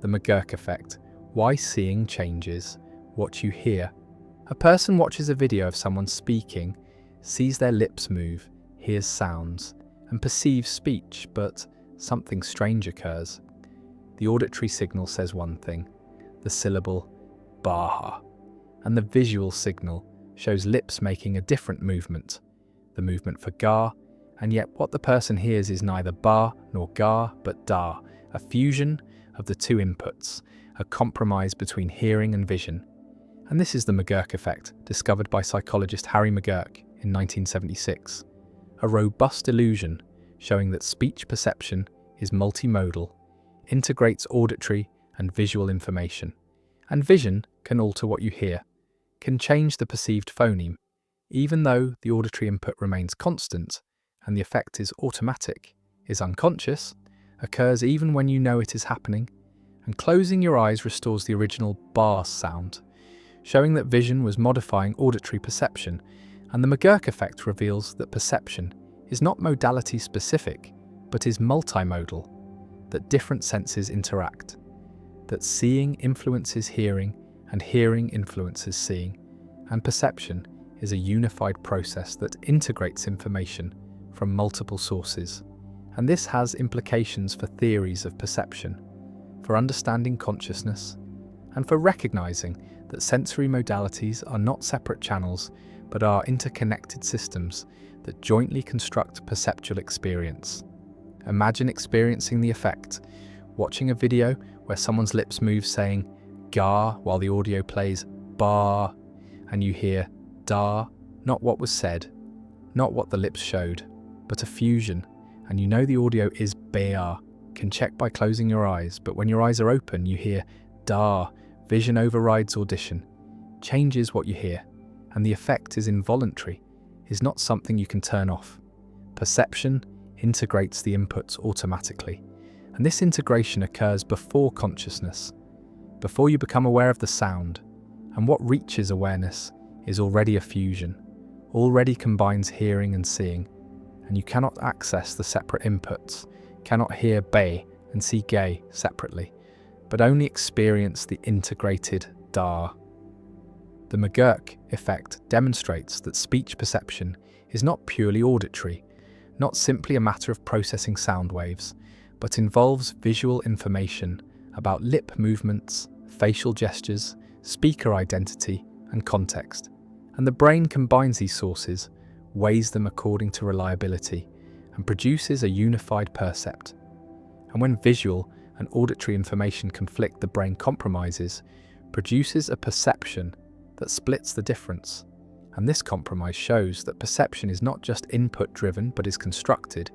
The McGurk effect. Why seeing changes what you hear. A person watches a video of someone speaking, sees their lips move, hears sounds, and perceives speech, but something strange occurs. The auditory signal says one thing, the syllable "baha," and the visual signal shows lips making a different movement, the movement for ga, and yet what the person hears is neither ba nor ga, but da, a fusion of the two inputs, a compromise between hearing and vision. And this is the McGurk effect, discovered by psychologist Harry McGurk in 1976, a robust illusion showing that speech perception is multimodal, integrates auditory and visual information, and vision can alter what you hear, can change the perceived phoneme, even though the auditory input remains constant and the effect is automatic, is unconscious, occurs even when you know it is happening, and closing your eyes restores the original bar sound, showing that vision was modifying auditory perception, and the McGurk effect reveals that perception is not modality specific, but is multimodal, that different senses interact, that seeing influences hearing and hearing influences seeing, and perception is a unified process that integrates information from multiple sources. And this has implications for theories of perception, for understanding consciousness, and for recognizing that sensory modalities are not separate channels, but are interconnected systems that jointly construct perceptual experience. Imagine experiencing the effect, watching a video where someone's lips move saying ga while the audio plays ba, and you hear da, not what was said, not what the lips showed, but a fusion, and you know the audio is ba, can check by closing your eyes, but when your eyes are open you hear da, vision overrides audition, changes what you hear, and the effect is involuntary, is not something you can turn off. Perception integrates the inputs automatically, and this integration occurs before consciousness, before you become aware of the sound, and what reaches awareness is already a fusion, already combines hearing and seeing, and you cannot access the separate inputs, cannot hear bay and see gay separately, but only experience the integrated da. The McGurk effect demonstrates that speech perception is not purely auditory, not simply a matter of processing sound waves, but involves visual information about lip movements, facial gestures, speaker identity, and context. And the brain combines these sources, weighs them according to reliability, and produces a unified percept. And when visual and auditory information conflict, the brain compromises, produces a perception that splits the difference. And this compromise shows that perception is not just input-driven but is constructed,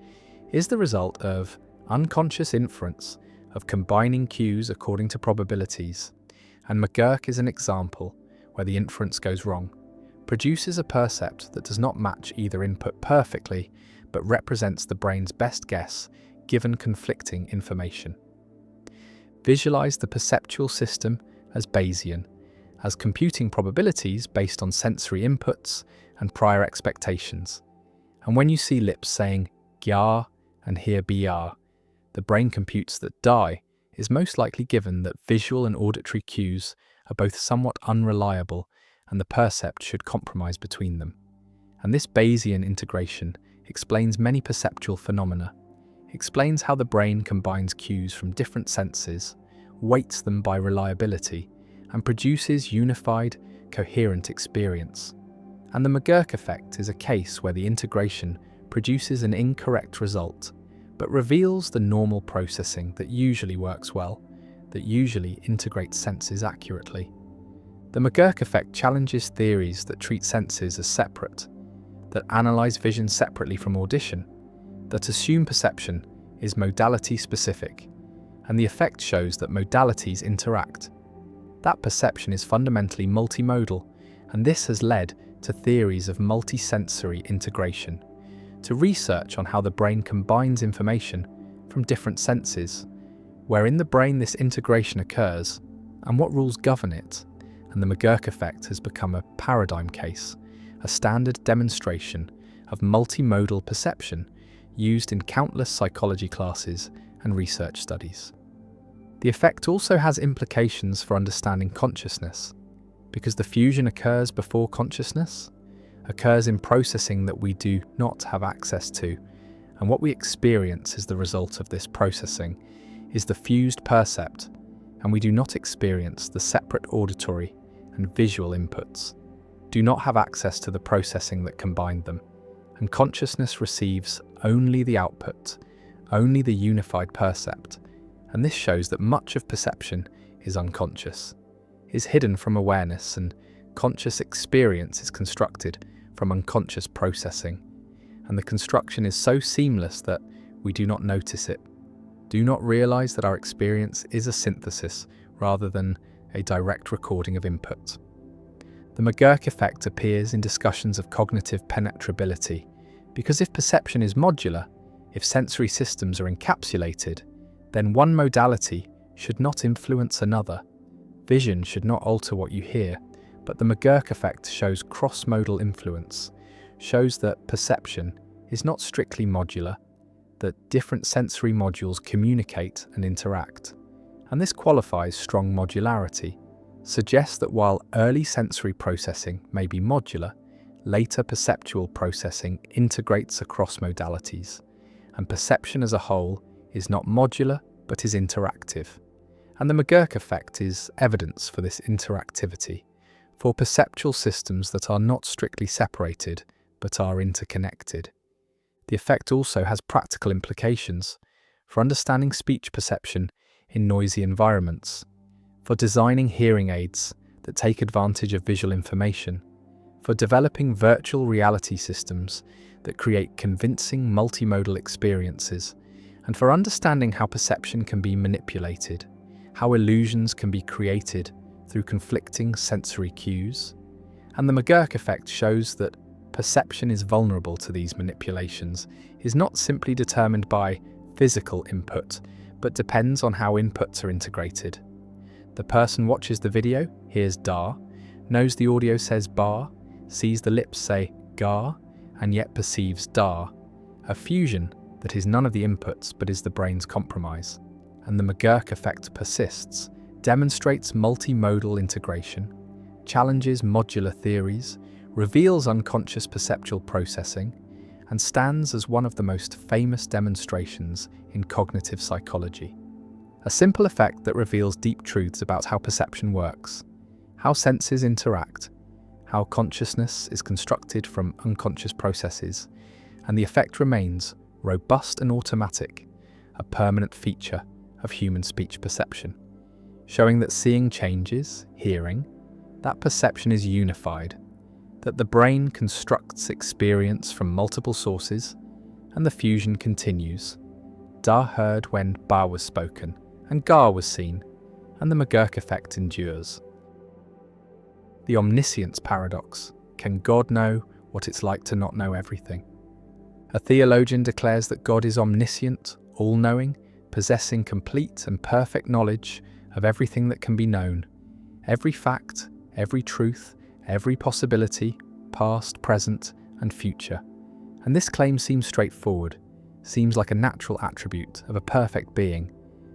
is the result of unconscious inference, of combining cues according to probabilities. And McGurk is an example where the inference goes wrong, produces a percept that does not match either input perfectly, but represents the brain's best guess given conflicting information. Visualize the perceptual system as Bayesian, as computing probabilities based on sensory inputs and prior expectations. And when you see lips saying gya and hear br, the brain computes that die is most likely given that visual and auditory cues are both somewhat unreliable and the percept should compromise between them. And this Bayesian integration explains many perceptual phenomena, explains how the brain combines cues from different senses, weights them by reliability, and produces unified, coherent experience. And the McGurk effect is a case where the integration produces an incorrect result, but reveals the normal processing that usually works well, that usually integrates senses accurately. The McGurk effect challenges theories that treat senses as separate, that analyze vision separately from audition, that assume perception is modality specific, and the effect shows that modalities interact. That perception is fundamentally multimodal, and this has led to theories of multisensory integration, to research on how the brain combines information from different senses, where in the brain this integration occurs, and what rules govern it. And the McGurk effect has become a paradigm case, a standard demonstration of multimodal perception used in countless psychology classes and research studies. The effect also has implications for understanding consciousness, because the fusion occurs before consciousness, occurs in processing that we do not have access to, and what we experience as the result of this processing is the fused percept, and we do not experience the separate auditory and visual inputs, do not have access to the processing that combined them, and consciousness receives only the output, only the unified percept, and this shows that much of perception is unconscious, is hidden from awareness, and conscious experience is constructed from unconscious processing, and the construction is so seamless that we do not notice it, do not realize that our experience is a synthesis rather than a direct recording of input. The McGurk effect appears in discussions of cognitive penetrability, because if perception is modular, if sensory systems are encapsulated, then one modality should not influence another. Vision should not alter what you hear, but the McGurk effect shows cross-modal influence, shows that perception is not strictly modular, that different sensory modules communicate and interact. And this qualifies strong modularity, suggests that while early sensory processing may be modular, later perceptual processing integrates across modalities, and perception as a whole is not modular but is interactive. And the McGurk effect is evidence for this interactivity, for perceptual systems that are not strictly separated but are interconnected. The effect also has practical implications for understanding speech perception in noisy environments, for designing hearing aids that take advantage of visual information, for developing virtual reality systems that create convincing multimodal experiences, and for understanding how perception can be manipulated, how illusions can be created through conflicting sensory cues. And the McGurk effect shows that perception is vulnerable to these manipulations, is not simply determined by physical input, but depends on how inputs are integrated. The person watches the video, hears da, knows the audio says ba, sees the lips say ga, and yet perceives da, a fusion that is none of the inputs but is the brain's compromise. And the McGurk effect persists, demonstrates multimodal integration, challenges modular theories, reveals unconscious perceptual processing, and stands as one of the most famous demonstrations in cognitive psychology. A simple effect that reveals deep truths about how perception works, how senses interact, how consciousness is constructed from unconscious processes, and the effect remains robust and automatic, a permanent feature of human speech perception, showing that seeing changes, hearing, that perception is unified, that the brain constructs experience from multiple sources, and the fusion continues. Da heard when ba was spoken, and ga was seen, and the McGurk effect endures. The omniscience paradox. Can God know what it's like to not know everything? A theologian declares that God is omniscient, all-knowing, possessing complete and perfect knowledge of everything that can be known, every fact, every truth, every possibility, past, present, and future. And this claim seems straightforward, seems like a natural attribute of a perfect being,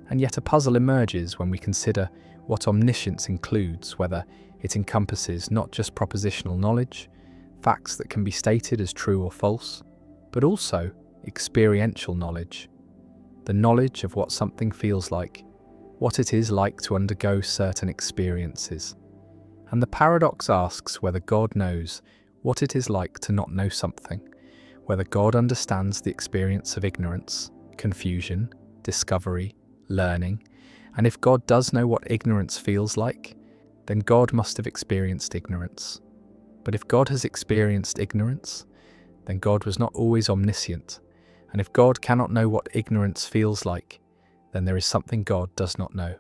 and yet a puzzle emerges when we consider what omniscience includes, whether it encompasses not just propositional knowledge, facts that can be stated as true or false, but also experiential knowledge, the knowledge of what something feels like, what it is like to undergo certain experiences. And the paradox asks whether God knows what it is like to not know something, whether God understands the experience of ignorance, confusion, discovery, learning, and if God does know what ignorance feels like, then God must have experienced ignorance. But if God has experienced ignorance, then God was not always omniscient. And if God cannot know what ignorance feels like, then there is something God does not know.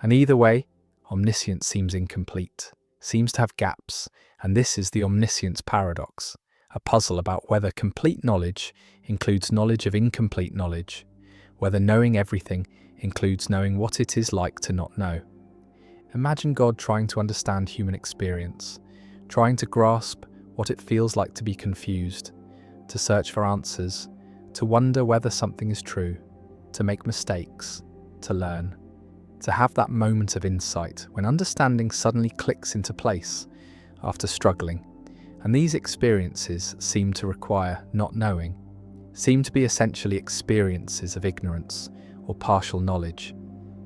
And either way, omniscience seems incomplete, seems to have gaps, and this is the omniscience paradox, a puzzle about whether complete knowledge includes knowledge of incomplete knowledge, whether knowing everything includes knowing what it is like to not know. Imagine God trying to understand human experience, trying to grasp what it feels like to be confused, to search for answers, to wonder whether something is true, to make mistakes, to learn, to have that moment of insight when understanding suddenly clicks into place after struggling. And these experiences seem to require not knowing, seem to be essentially experiences of ignorance or partial knowledge.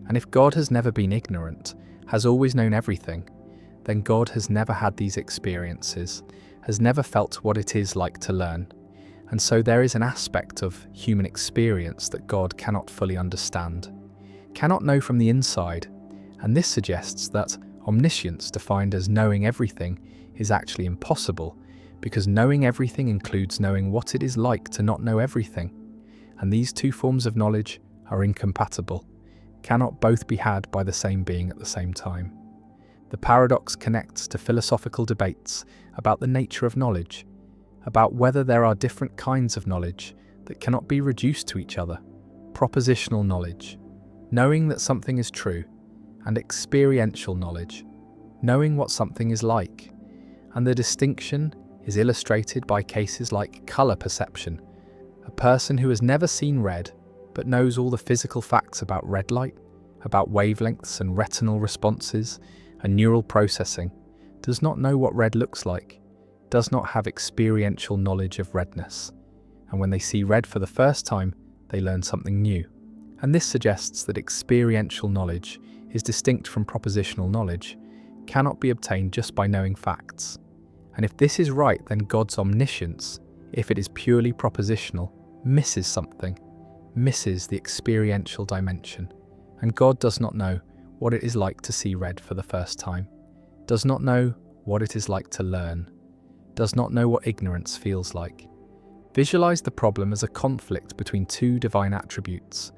And if God has never been ignorant, has always known everything, then God has never had these experiences, has never felt what it is like to learn. And so there is an aspect of human experience that God cannot fully understand, cannot know from the inside, and this suggests that omniscience defined as knowing everything is actually impossible, because knowing everything includes knowing what it is like to not know everything, and these two forms of knowledge are incompatible, cannot both be had by the same being at the same time. The paradox connects to philosophical debates about the nature of knowledge, about whether there are different kinds of knowledge that cannot be reduced to each other: propositional knowledge, knowing that something is true, and experiential knowledge, knowing what something is like. And the distinction is illustrated by cases like colour perception. A person who has never seen red but knows all the physical facts about red light, about wavelengths and retinal responses and neural processing, does not know what red looks like, does not have experiential knowledge of redness. And when they see red for the first time, they learn something new. And this suggests that experiential knowledge is distinct from propositional knowledge, cannot be obtained just by knowing facts. And if this is right, then God's omniscience, if it is purely propositional, misses something, misses the experiential dimension. And God does not know what it is like to see red for the first time, does not know what it is like to learn, does not know what ignorance feels like. Visualize the problem as a conflict between two divine attributes: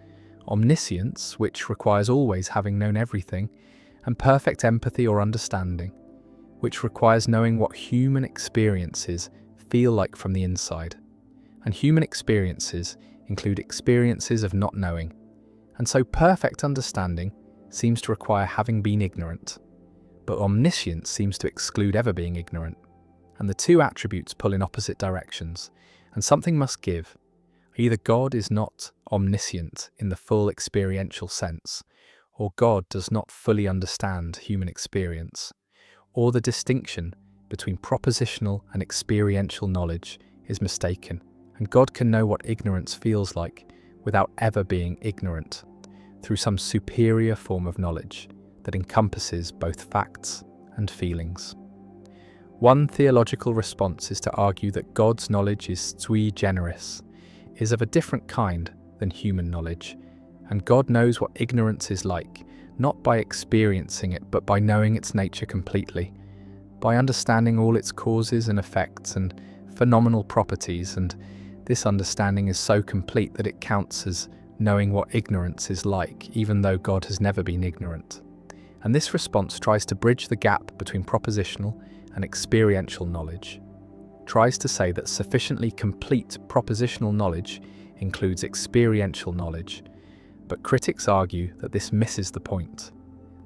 omniscience, which requires always having known everything, and perfect empathy or understanding, which requires knowing what human experiences feel like from the inside. And human experiences include experiences of not knowing. And so perfect understanding seems to require having been ignorant. But omniscience seems to exclude ever being ignorant. And the two attributes pull in opposite directions, and something must give. Either God is not omniscient in the full experiential sense, or God does not fully understand human experience, or the distinction between propositional and experiential knowledge is mistaken, and God can know what ignorance feels like without ever being ignorant, through some superior form of knowledge that encompasses both facts and feelings. One theological response is to argue that God's knowledge is sui generis, is of a different kind than human knowledge, and God knows what ignorance is like, not by experiencing it, but by knowing its nature completely, by understanding all its causes and effects and phenomenal properties, and this understanding is so complete that it counts as knowing what ignorance is like, even though God has never been ignorant. And this response tries to bridge the gap between propositional and experiential knowledge, tries to say that sufficiently complete propositional knowledge includes experiential knowledge, but critics argue that this misses the point,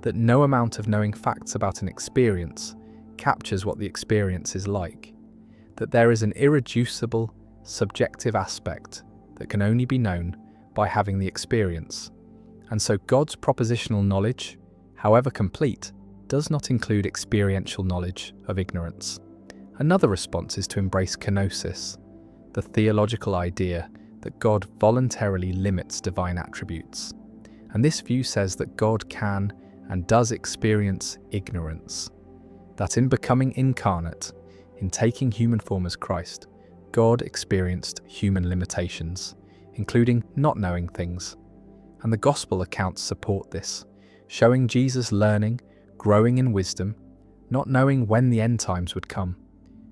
that no amount of knowing facts about an experience captures what the experience is like, that there is an irreducible, subjective aspect that can only be known by having the experience. And so God's propositional knowledge, however complete, does not include experiential knowledge of ignorance. Another response is to embrace kenosis, the theological idea that God voluntarily limits divine attributes. And this view says that God can and does experience ignorance, that in becoming incarnate, in taking human form as Christ, God experienced human limitations, including not knowing things. And the gospel accounts support this, showing Jesus learning, growing in wisdom, not knowing when the end times would come.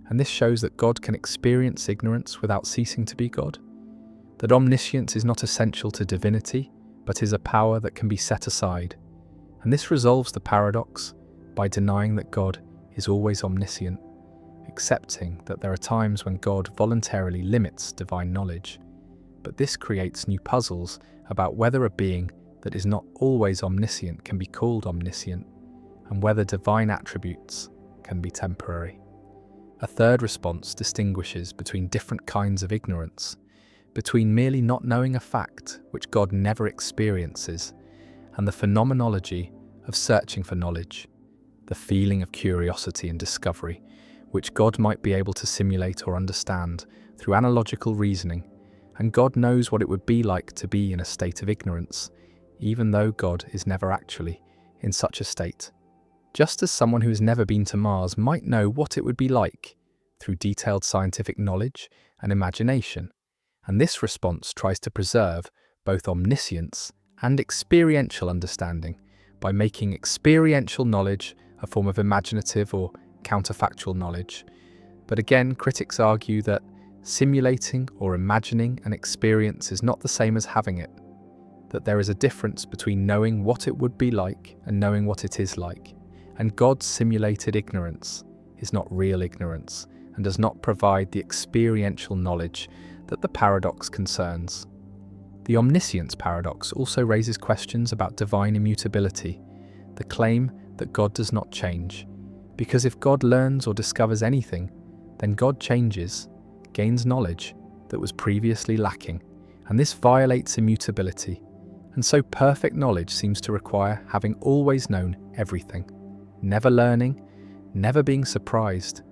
And this shows that God can experience ignorance without ceasing to be God, that omniscience is not essential to divinity, but is a power that can be set aside. And this resolves the paradox by denying that God is always omniscient, accepting that there are times when God voluntarily limits divine knowledge. But this creates new puzzles about whether a being that is not always omniscient can be called omniscient, and whether divine attributes can be temporary. A third response distinguishes between different kinds of ignorance, between merely not knowing a fact which God never experiences, and the phenomenology of searching for knowledge, the feeling of curiosity and discovery, which God might be able to simulate or understand through analogical reasoning, and God knows what it would be like to be in a state of ignorance, even though God is never actually in such a state. Just as someone who has never been to Mars might know what it would be like through detailed scientific knowledge and imagination, and this response tries to preserve both omniscience and experiential understanding by making experiential knowledge a form of imaginative or counterfactual knowledge. But again, critics argue that simulating or imagining an experience is not the same as having it, that there is a difference between knowing what it would be like and knowing what it is like, and God's simulated ignorance is not real ignorance and does not provide the experiential knowledge that the paradox concerns. The omniscience paradox also raises questions about divine immutability, the claim that God does not change, because if God learns or discovers anything, then God changes, gains knowledge that was previously lacking, and this violates immutability, and so perfect knowledge seems to require having always known everything, never learning, never being surprised,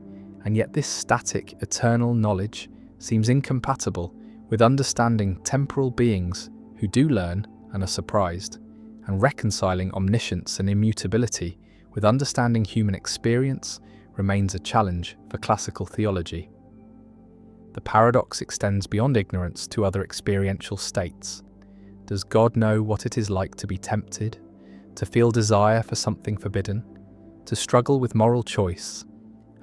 and yet this static, eternal knowledge seems incompatible with understanding temporal beings who do learn and are surprised, and reconciling omniscience and immutability with understanding human experience remains a challenge for classical theology. The paradox extends beyond ignorance to other experiential states. Does God know what it is like to be tempted, to feel desire for something forbidden, to struggle with moral choice?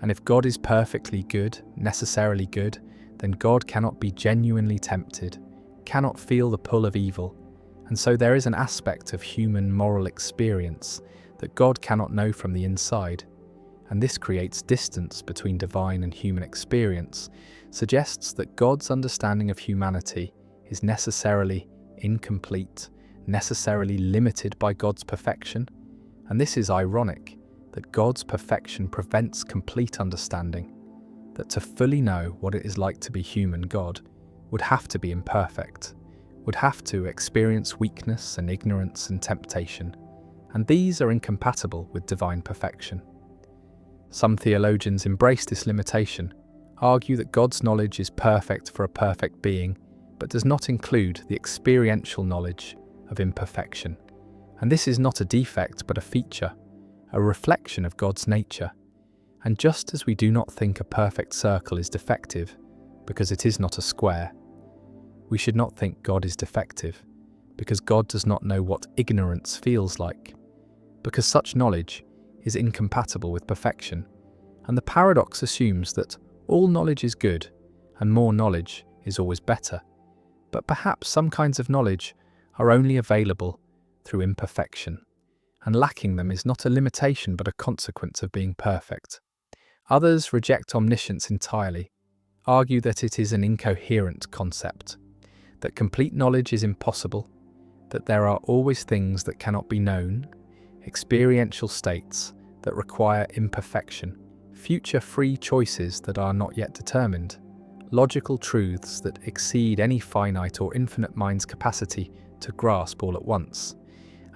And if God is perfectly good, necessarily good, then God cannot be genuinely tempted, cannot feel the pull of evil, and so there is an aspect of human moral experience that God cannot know from the inside, and this creates distance between divine and human experience, suggests that God's understanding of humanity is necessarily incomplete, necessarily limited by God's perfection, and this is ironic, that God's perfection prevents complete understanding, that to fully know what it is like to be human, God would have to be imperfect, would have to experience weakness and ignorance and temptation, and these are incompatible with divine perfection. Some theologians embrace this limitation, argue that God's knowledge is perfect for a perfect being, but does not include the experiential knowledge of imperfection. And this is not a defect but a feature, a reflection of God's nature. And just as we do not think a perfect circle is defective because it is not a square, we should not think God is defective because God does not know what ignorance feels like, because such knowledge is incompatible with perfection, and the paradox assumes that all knowledge is good and more knowledge is always better, but perhaps some kinds of knowledge are only available through imperfection, and lacking them is not a limitation but a consequence of being perfect. Others reject omniscience entirely, argue that it is an incoherent concept, that complete knowledge is impossible, that there are always things that cannot be known, experiential states that require imperfection, future free choices that are not yet determined, logical truths that exceed any finite or infinite mind's capacity to grasp all at once.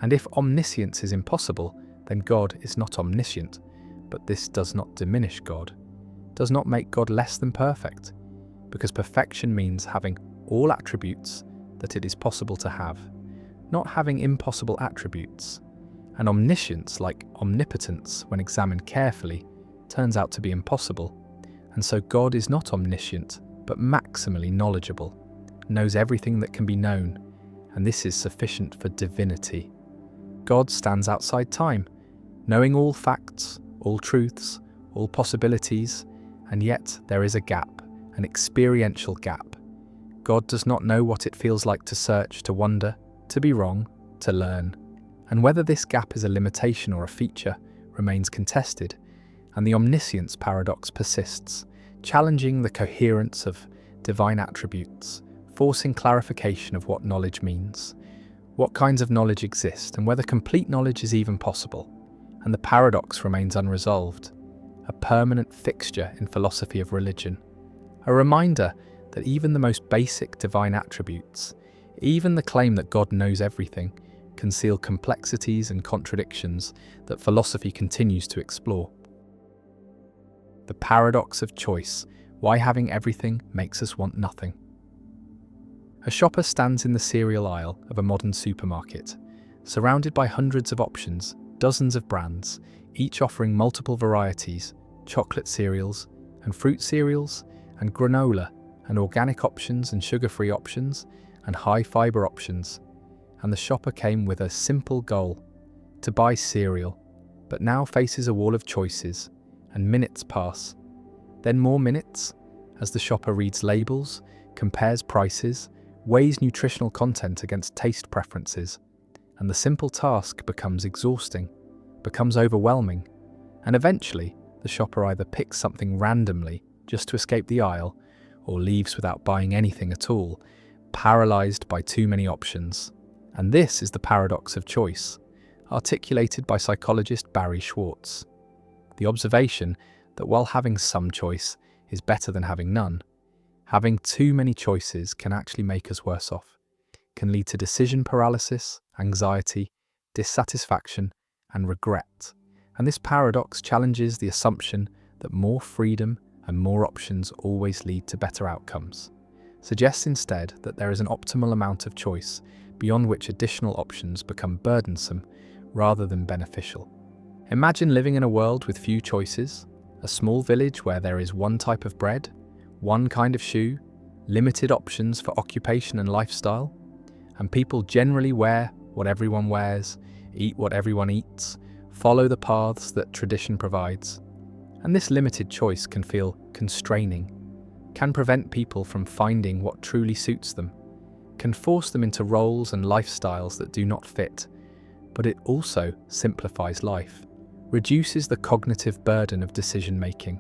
And if omniscience is impossible, then God is not omniscient, but this does not diminish God, does not make God less than perfect, because perfection means having all attributes that it is possible to have, not having impossible attributes. And omniscience, like omnipotence when examined carefully, turns out to be impossible, and so God is not omniscient, but maximally knowledgeable, knows everything that can be known, and this is sufficient for divinity. God stands outside time, knowing all facts, all truths, all possibilities, and yet there is a gap, an experiential gap. God does not know what it feels like to search, to wonder, to be wrong, to learn. And whether this gap is a limitation or a feature remains contested, and the omniscience paradox persists, challenging the coherence of divine attributes, forcing clarification of what knowledge means, what kinds of knowledge exist, and whether complete knowledge is even possible. And the paradox remains unresolved, a permanent fixture in philosophy of religion, a reminder that even the most basic divine attributes, even the claim that God knows everything, conceal complexities and contradictions that philosophy continues to explore. The paradox of choice, why having everything makes us want nothing. A shopper stands in the cereal aisle of a modern supermarket, surrounded by hundreds of options, dozens of brands, each offering multiple varieties, chocolate cereals and fruit cereals and granola and organic options and sugar-free options and high-fiber options. And the shopper came with a simple goal, to buy cereal, but now faces a wall of choices, and minutes pass. Then more minutes, as the shopper reads labels, compares prices, weighs nutritional content against taste preferences, and the simple task becomes exhausting, becomes overwhelming, and eventually the shopper either picks something randomly just to escape the aisle, or leaves without buying anything at all, paralyzed by too many options. And this is the paradox of choice, articulated by psychologist Barry Schwartz. The observation that while having some choice is better than having none, having too many choices can actually make us worse off, can lead to decision paralysis, anxiety, dissatisfaction, and regret. And this paradox challenges the assumption that more freedom and more options always lead to better outcomes, suggests instead that there is an optimal amount of choice beyond which additional options become burdensome rather than beneficial. Imagine living in a world with few choices, a small village where there is one type of bread, one kind of shoe, limited options for occupation and lifestyle, and people generally wear what everyone wears, eat what everyone eats, follow the paths that tradition provides. And this limited choice can feel constraining, can prevent people from finding what truly suits them, can force them into roles and lifestyles that do not fit, but it also simplifies life, reduces the cognitive burden of decision-making,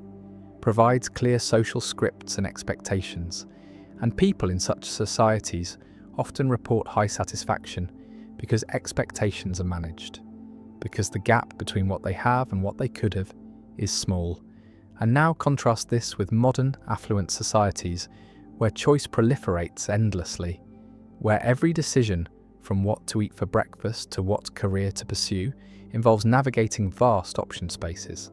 provides clear social scripts and expectations, and people in such societies often report high satisfaction because expectations are managed, because the gap between what they have and what they could have is small. And now contrast this with modern, affluent societies where choice proliferates endlessly, where every decision, from what to eat for breakfast to what career to pursue, involves navigating vast option spaces.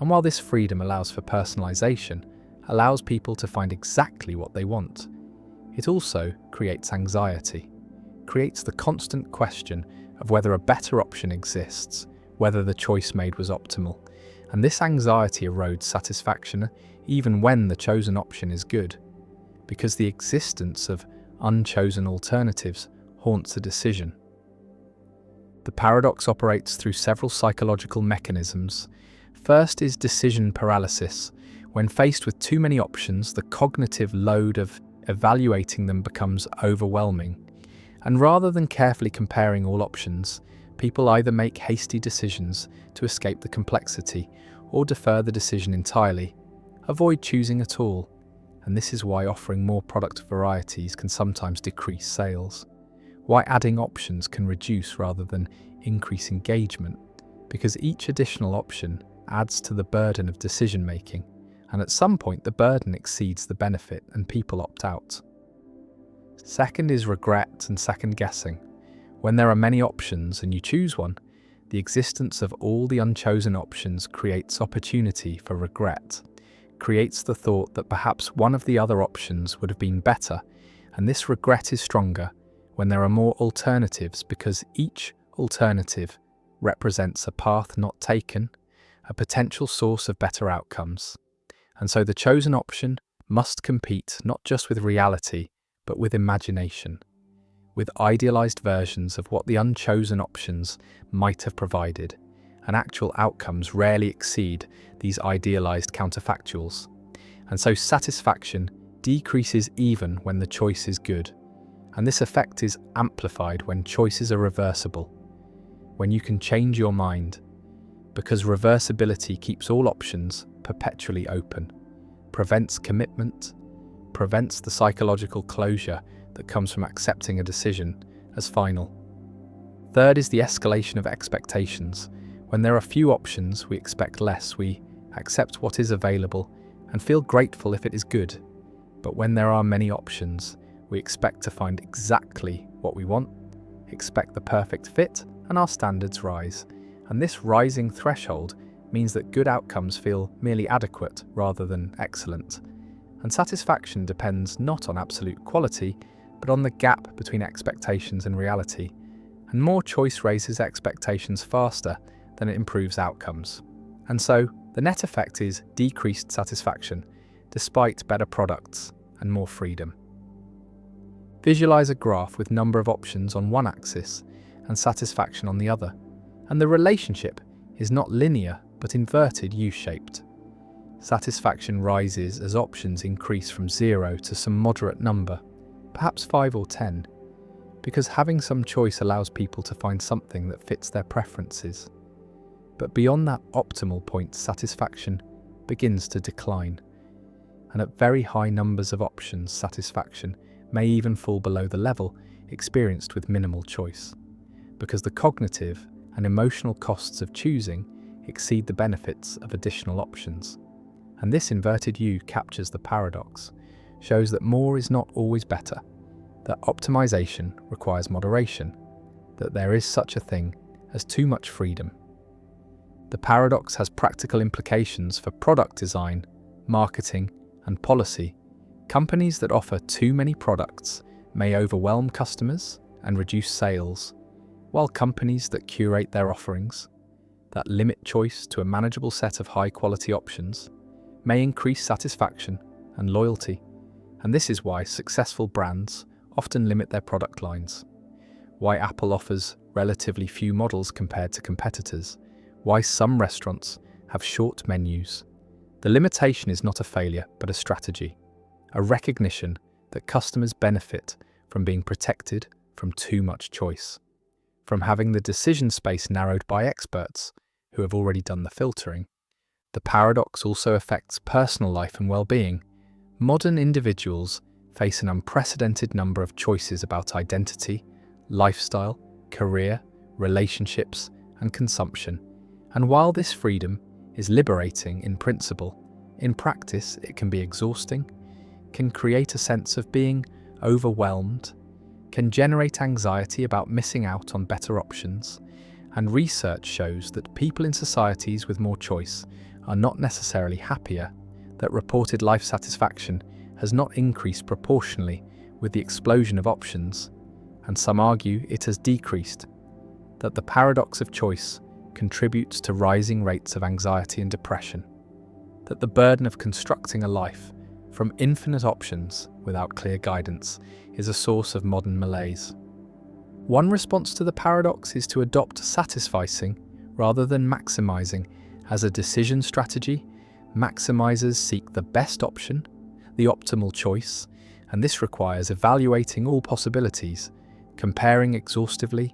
And while this freedom allows for personalization, allows people to find exactly what they want, it also creates anxiety, creates the constant question of whether a better option exists, whether the choice made was optimal. And this anxiety erodes satisfaction even when the chosen option is good, because the existence of unchosen alternatives haunts a decision. The paradox operates through several psychological mechanisms. First is decision paralysis. When faced with too many options, the cognitive load of evaluating them becomes overwhelming. And rather than carefully comparing all options, people either make hasty decisions to escape the complexity or defer the decision entirely, avoid choosing at all. And this is why offering more product varieties can sometimes decrease sales, why adding options can reduce rather than increase engagement, because each additional option adds to the burden of decision making, and at some point the burden exceeds the benefit and people opt out. Second is regret and second guessing. When there are many options and you choose one, the existence of all the unchosen options creates opportunity for regret, creates the thought that perhaps one of the other options would have been better, and this regret is stronger when there are more alternatives because each alternative represents a path not taken, a potential source of better outcomes. And so the chosen option must compete not just with reality, but with imagination, with idealized versions of what the unchosen options might have provided. and actual outcomes rarely exceed these idealized counterfactuals. And so satisfaction decreases even when the choice is good. And this effect is amplified when choices are reversible, when you can change your mind, because reversibility keeps all options perpetually open, prevents commitment, prevents the psychological closure that comes from accepting a decision as final. Third is the escalation of expectations. When there are few options, we expect less. We accept what is available and feel grateful if it is good. But when there are many options, we expect to find exactly what we want, expect the perfect fit, and our standards rise. And this rising threshold means that good outcomes feel merely adequate rather than excellent. And satisfaction depends not on absolute quality, but on the gap between expectations and reality. And more choice raises expectations faster than it improves outcomes. And so, the net effect is decreased satisfaction, despite better products and more freedom. Visualize a graph with number of options on one axis and satisfaction on the other. And the relationship is not linear, but inverted U-shaped. Satisfaction rises as options increase from 0 to some moderate number, perhaps 5 or 10, because having some choice allows people to find something that fits their preferences. But beyond that optimal point, satisfaction begins to decline. And at very high numbers of options, satisfaction may even fall below the level experienced with minimal choice, because the cognitive and emotional costs of choosing exceed the benefits of additional options. And this inverted U captures the paradox, shows that more is not always better, that optimization requires moderation, that there is such a thing as too much freedom. The paradox has practical implications for product design, marketing, and policy. Companies that offer too many products may overwhelm customers and reduce sales, while companies that curate their offerings, that limit choice to a manageable set of high-quality options, may increase satisfaction and loyalty. And this is why successful brands often limit their product lines, why Apple offers relatively few models compared to competitors, why some restaurants have short menus. The limitation is not a failure, but a strategy, a recognition that customers benefit from being protected from too much choice, from having the decision space narrowed by experts who have already done the filtering. The paradox also affects personal life and well-being. Modern individuals face an unprecedented number of choices about identity, lifestyle, career, relationships, and consumption. And while this freedom is liberating in principle, in practice it can be exhausting, can create a sense of being overwhelmed, can generate anxiety about missing out on better options, and research shows that people in societies with more choice are not necessarily happier, that reported life satisfaction has not increased proportionally with the explosion of options, and some argue it has decreased, that the paradox of choice contributes to rising rates of anxiety and depression, that the burden of constructing a life from infinite options without clear guidance is a source of modern malaise. One response to the paradox is to adopt satisficing rather than maximizing as a decision strategy. Maximizers seek the best option, the optimal choice, and this requires evaluating all possibilities, comparing exhaustively,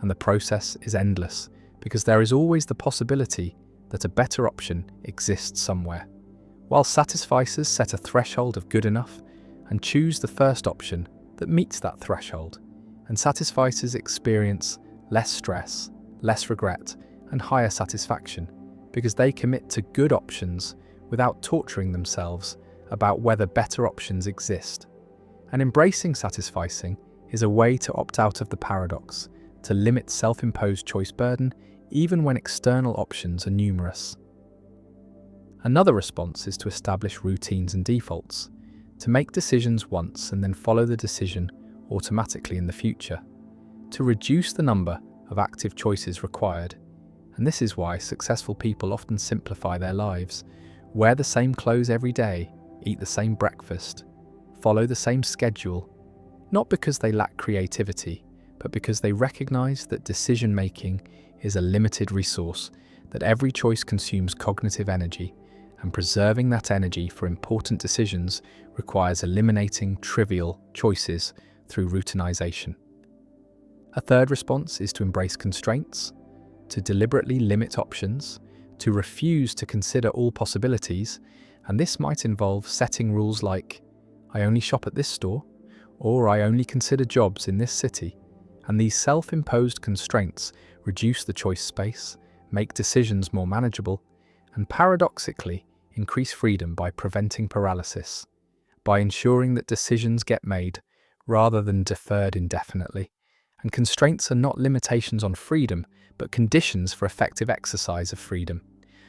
and the process is endless because there is always the possibility that a better option exists somewhere. While satisficers set a threshold of good enough and choose the first option that meets that threshold, and satisficers experience less stress, less regret, and higher satisfaction because they commit to good options without torturing themselves about whether better options exist. And embracing satisficing is a way to opt out of the paradox, to limit self-imposed choice burden even when external options are numerous. Another response is to establish routines and defaults, to make decisions once and then follow the decision automatically in the future, to reduce the number of active choices required. And this is why successful people often simplify their lives, wear the same clothes every day, eat the same breakfast, follow the same schedule, not because they lack creativity, but because they recognize that decision-making is a limited resource, that every choice consumes cognitive energy, and preserving that energy for important decisions requires eliminating trivial choices through routinization. A third response is to embrace constraints, to deliberately limit options, to refuse to consider all possibilities, and this might involve setting rules like, I only shop at this store, or I only consider jobs in this city, and these self-imposed constraints reduce the choice space, make decisions more manageable, and paradoxically increase freedom by preventing paralysis, by ensuring that decisions get made rather than deferred indefinitely. And constraints are not limitations on freedom, but conditions for effective exercise of freedom,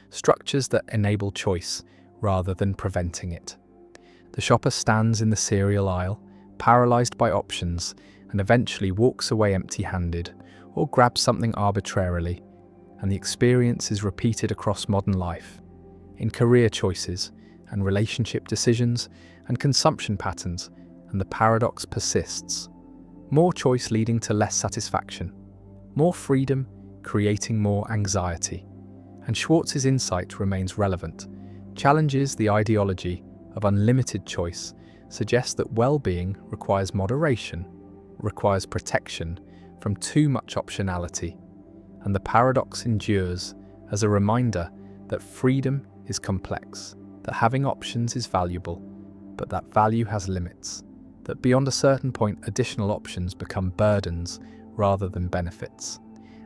structures that enable choice rather than preventing it. The shopper stands in the cereal aisle, paralyzed by options, and eventually walks away empty-handed or grabs something arbitrarily, and the experience is repeated across modern life, in career choices and relationship decisions and consumption patterns, and the paradox persists. More choice leading to less satisfaction, more freedom creating more anxiety. And Schwartz's insight remains relevant, challenges the ideology of unlimited choice, suggests that well-being requires moderation, requires protection from too much optionality, and the paradox endures as a reminder that freedom is complex, that having options is valuable, but that value has limits, that beyond a certain point additional options become burdens rather than benefits.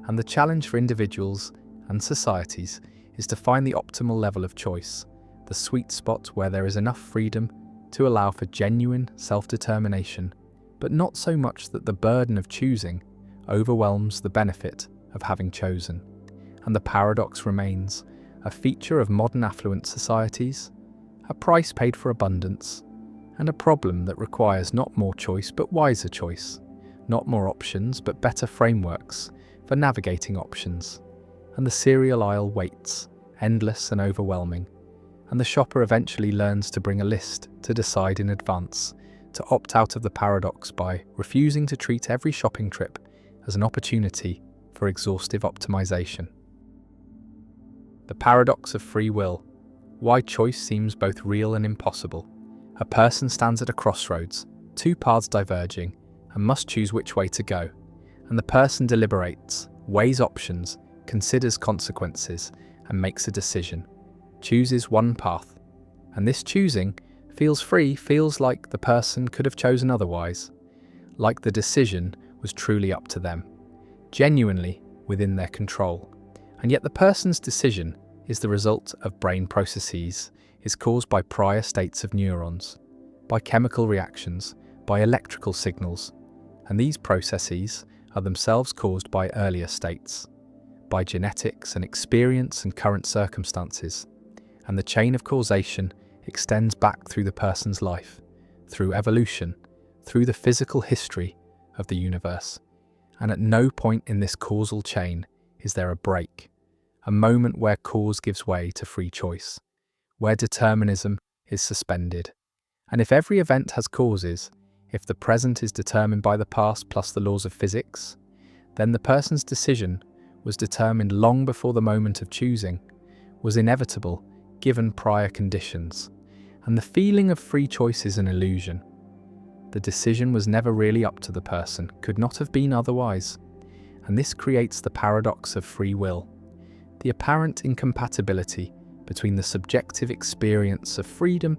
And the challenge for individuals and societies is to find the optimal level of choice, the sweet spot where there is enough freedom to allow for genuine self-determination, but not so much that the burden of choosing overwhelms the benefit of having chosen. And the paradox remains a feature of modern affluent societies, a price paid for abundance, and a problem that requires not more choice but wiser choice, not more options but better frameworks for navigating options. And the cereal aisle waits, endless and overwhelming, and the shopper eventually learns to bring a list to decide in advance, to opt out of the paradox by refusing to treat every shopping trip as an opportunity for exhaustive optimization. The paradox of free will, why choice seems both real and impossible. A person stands at a crossroads, two paths diverging, and must choose which way to go. And the person deliberates, weighs options, considers consequences, and makes a decision. Chooses one path. And this choosing feels free, feels like the person could have chosen otherwise, like the decision was truly up to them, genuinely within their control. And yet the person's decision is the result of brain processes, is caused by prior states of neurons, by chemical reactions, by electrical signals, and these processes are themselves caused by earlier states, by genetics and experience and current circumstances, and the chain of causation extends back through the person's life, through evolution, through the physical history of the universe. And at no point in this causal chain is there a break, a moment where cause gives way to free choice, where determinism is suspended. And if every event has causes, if the present is determined by the past plus the laws of physics, then the person's decision was determined long before the moment of choosing, was inevitable given prior conditions. And the feeling of free choice is an illusion. The decision was never really up to the person, could not have been otherwise. And this creates the paradox of free will, the apparent incompatibility between the subjective experience of freedom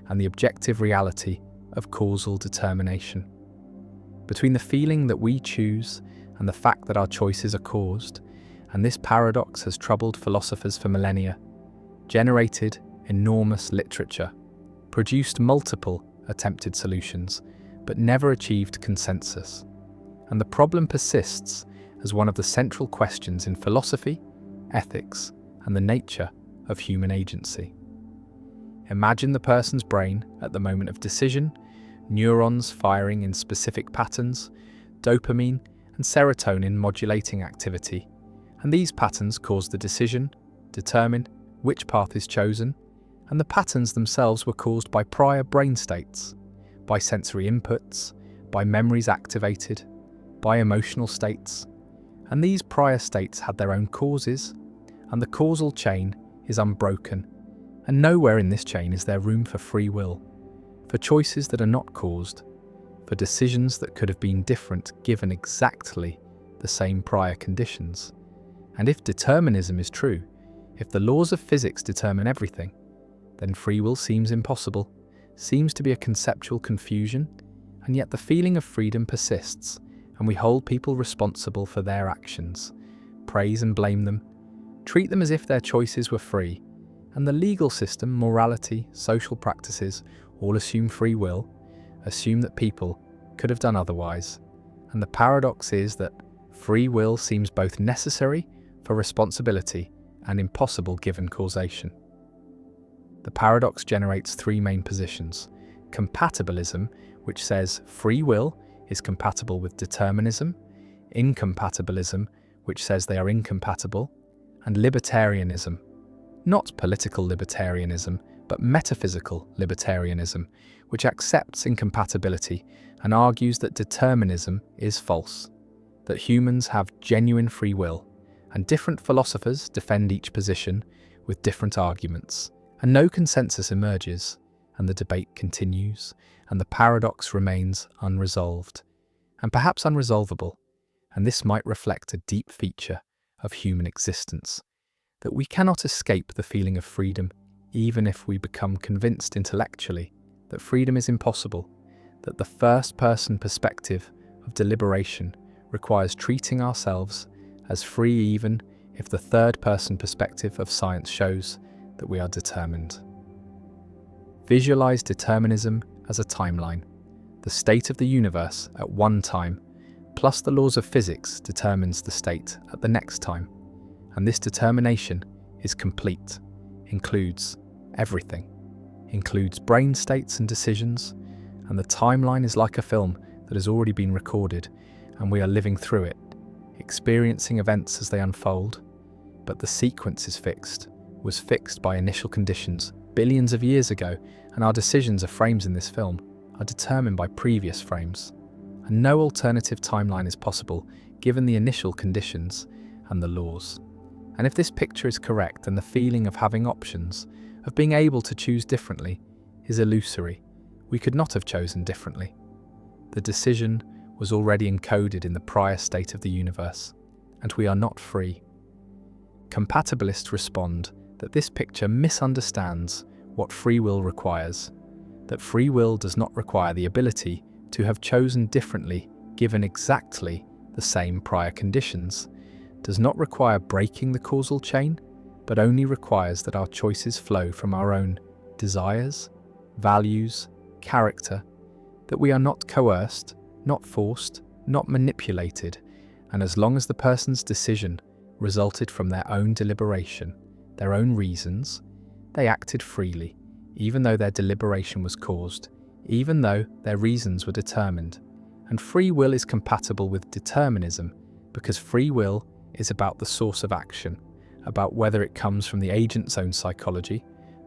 and the objective reality of causal determination. Between the feeling that we choose and the fact that our choices are caused, and this paradox has troubled philosophers for millennia, generated enormous literature, produced multiple attempted solutions, but never achieved consensus. And the problem persists as one of the central questions in philosophy, ethics, and the nature of human agency. Imagine the person's brain at the moment of decision, neurons firing in specific patterns, dopamine and serotonin modulating activity, and these patterns cause the decision, determine which path is chosen, and the patterns themselves were caused by prior brain states, by sensory inputs, by memories activated, by emotional states, And these prior states had their own causes, and the causal chain is unbroken, and nowhere in this chain is there room for free will, for choices that are not caused, for decisions that could have been different given exactly the same prior conditions. And if determinism is true, if the laws of physics determine everything, then free will seems impossible, seems to be a conceptual confusion, and yet the feeling of freedom persists, and we hold people responsible for their actions, praise and blame them, treat them as if their choices were free, and the legal system, morality, social practices all assume free will, assume that people could have done otherwise. And the paradox is that free will seems both necessary for responsibility and impossible given causation. The paradox generates three main positions: compatibilism, which says free will is compatible with determinism, incompatibilism, which says they are incompatible, and libertarianism, not political libertarianism, but metaphysical libertarianism, which accepts incompatibility and argues that determinism is false, that humans have genuine free will, and different philosophers defend each position with different arguments, and no consensus emerges, and the debate continues, and the paradox remains unresolved, and perhaps unresolvable, and this might reflect a deep feature of human existence, that we cannot escape the feeling of freedom even if we become convinced intellectually that freedom is impossible, that the first-person perspective of deliberation requires treating ourselves as free even if the third-person perspective of science shows that we are determined. Visualize determinism as a timeline. The state of the universe at one time, plus the laws of physics, determines the state at the next time. And this determination is complete, includes everything, includes brain states and decisions, and the timeline is like a film that has already been recorded, and we are living through it, experiencing events as they unfold, but the sequence is fixed, was fixed by initial conditions billions of years ago, and our decisions are frames in this film, are determined by previous frames. And no alternative timeline is possible given the initial conditions and the laws. And if this picture is correct, then the feeling of having options, of being able to choose differently, is illusory. We could not have chosen differently. The decision was already encoded in the prior state of the universe, and we are not free. Compatibilists respond that this picture misunderstands what free will requires, that free will does not require the ability to have chosen differently given exactly the same prior conditions, does not require breaking the causal chain, but only requires that our choices flow from our own desires, values, character, that we are not coerced, not forced, not manipulated, and as long as the person's decision resulted from their own deliberation, their own reasons, they acted freely, even though their deliberation was caused, even though their reasons were determined. And free will is compatible with determinism because free will is about the source of action, about whether it comes from the agent's own psychology,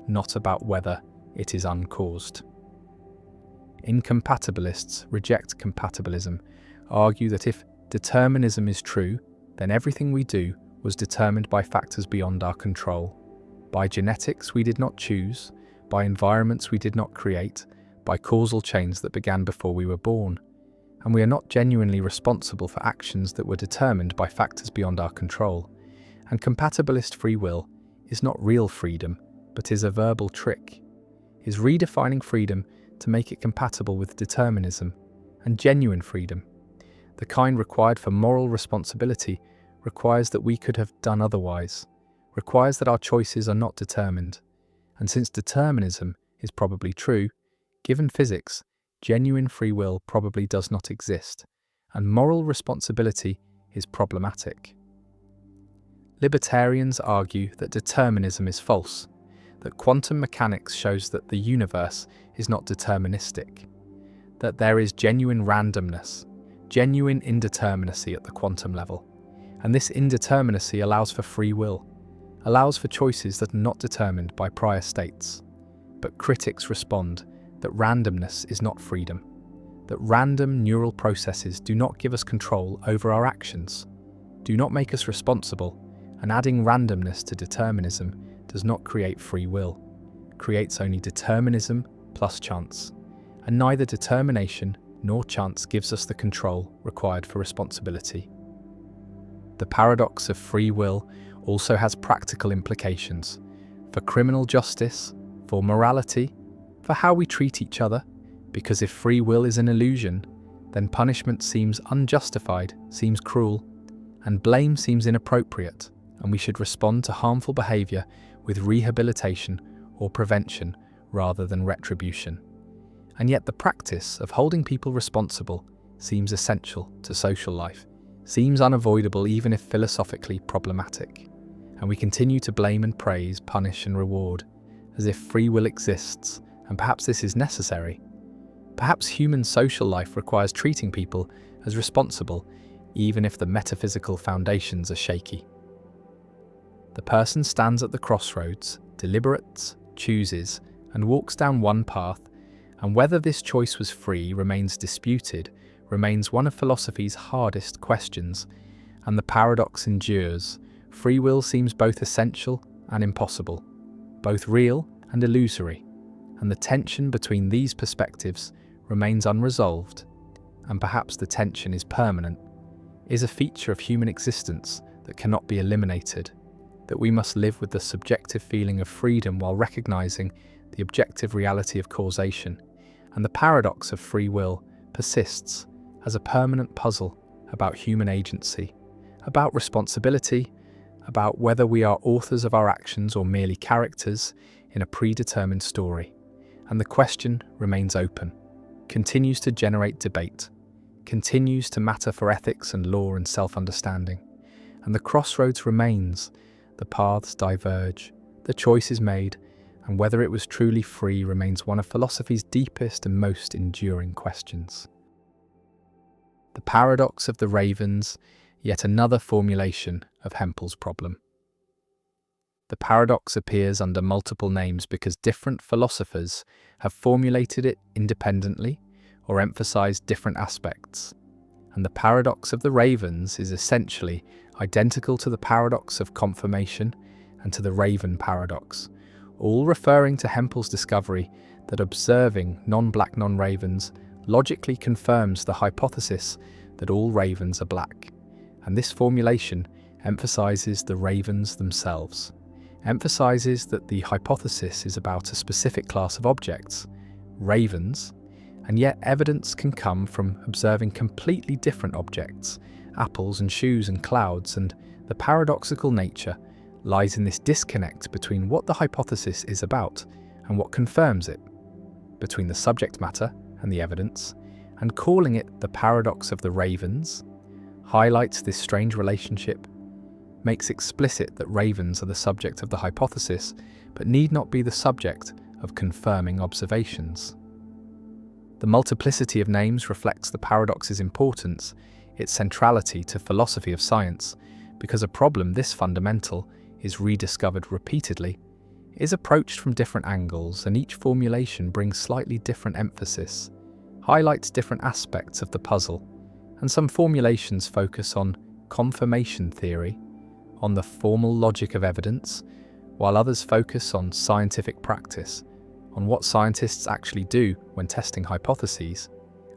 not about whether it is uncaused. Incompatibilists reject compatibilism, argue that if determinism is true, then everything we do was determined by factors beyond our control. By genetics we did not choose, by environments we did not create, by causal chains that began before we were born. And we are not genuinely responsible for actions that were determined by factors beyond our control. And compatibilist free will is not real freedom, but is a verbal trick, is redefining freedom to make it compatible with determinism and genuine freedom. The kind required for moral responsibility requires that we could have done otherwise, requires that our choices are not determined. And since determinism is probably true, given physics, genuine free will probably does not exist, and moral responsibility is problematic. Libertarians argue that determinism is false, that quantum mechanics shows that the universe is not deterministic, that there is genuine randomness, genuine indeterminacy at the quantum level, and this indeterminacy allows for free will, allows for choices that are not determined by prior states. But critics respond that randomness is not freedom, that random neural processes do not give us control over our actions. do not make us responsible, and adding randomness to determinism does not create free will, creates only determinism plus chance, and neither determination nor chance gives us the control required for responsibility. The paradox of free will also has practical implications for criminal justice, for morality, for how we treat each other, because if free will is an illusion, then punishment seems unjustified, seems cruel, and blame seems inappropriate, and we should respond to harmful behaviour with rehabilitation or prevention rather than retribution. And yet the practice of holding people responsible seems essential to social life, seems unavoidable even if philosophically problematic, and we continue to blame and praise, punish and reward, as if free will exists, and perhaps this is necessary. Perhaps human social life requires treating people as responsible, even if the metaphysical foundations are shaky. The person stands at the crossroads, deliberates, chooses, and walks down one path, and whether this choice was free remains disputed, remains one of philosophy's hardest questions, and the paradox endures. Free will seems both essential and impossible, both real and illusory, and the tension between these perspectives remains unresolved, and perhaps the tension is permanent, is a feature of human existence that cannot be eliminated, that we must live with the subjective feeling of freedom while recognizing the objective reality of causation, and the paradox of free will persists as a permanent puzzle about human agency, about responsibility, about whether we are authors of our actions or merely characters in a predetermined story. And the question remains open, continues to generate debate, continues to matter for ethics and law and self-understanding. And the crossroads remains, the paths diverge, the choice is made, and whether it was truly free remains one of philosophy's deepest and most enduring questions. The paradox of the ravens, yet another formulation of Hempel's problem. The paradox appears under multiple names because different philosophers have formulated it independently or emphasized different aspects. And the paradox of the ravens is essentially identical to the paradox of confirmation and to the raven paradox, all referring to Hempel's discovery that observing non-black non-ravens logically confirms the hypothesis that all ravens are black. And this formulation emphasizes the ravens themselves, emphasizes that the hypothesis is about a specific class of objects, ravens, and yet evidence can come from observing completely different objects, apples and shoes and clouds, and the paradoxical nature lies in this disconnect between what the hypothesis is about and what confirms it, between the subject matter and the evidence, and calling it the paradox of the ravens highlights this strange relationship, makes explicit that ravens are the subject of the hypothesis, but need not be the subject of confirming observations. The multiplicity of names reflects the paradox's importance, its centrality to philosophy of science, because a problem this fundamental is rediscovered repeatedly, is approached from different angles, and each formulation brings slightly different emphasis, highlights different aspects of the puzzle, and some formulations focus on confirmation theory, on the formal logic of evidence, while others focus on scientific practice, on what scientists actually do when testing hypotheses,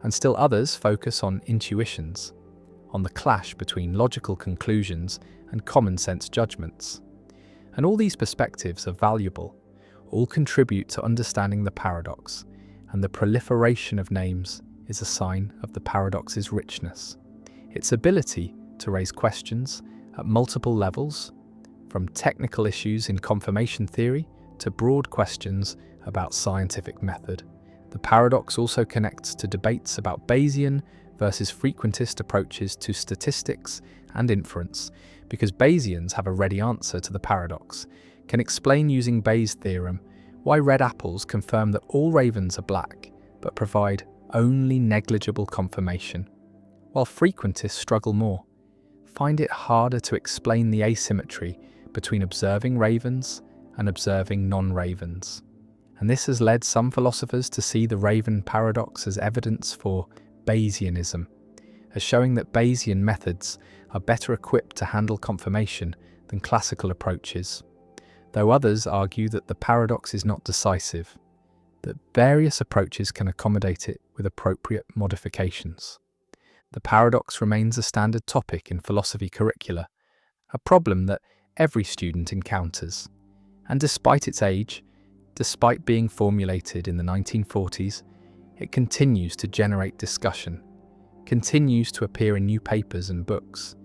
and still others focus on intuitions, on the clash between logical conclusions and common sense judgments. And all these perspectives are valuable, all contribute to understanding the paradox, and the proliferation of names is a sign of the paradox's richness, its ability to raise questions at multiple levels, from technical issues in confirmation theory to broad questions about scientific method. The paradox also connects to debates about Bayesian versus frequentist approaches to statistics and inference, because Bayesians have a ready answer to the paradox, can explain using Bayes' theorem why red apples confirm that all ravens are black, but provide only negligible confirmation, while frequentists struggle more, find it harder to explain the asymmetry between observing ravens and observing non-ravens. And this has led some philosophers to see the raven paradox as evidence for Bayesianism, as showing that Bayesian methods are better equipped to handle confirmation than classical approaches, though others argue that the paradox is not decisive, that various approaches can accommodate it with appropriate modifications. The paradox remains a standard topic in philosophy curricula, a problem that every student encounters. And despite its age, despite being formulated in the 1940s, it continues to generate discussion, continues to appear in new papers and books,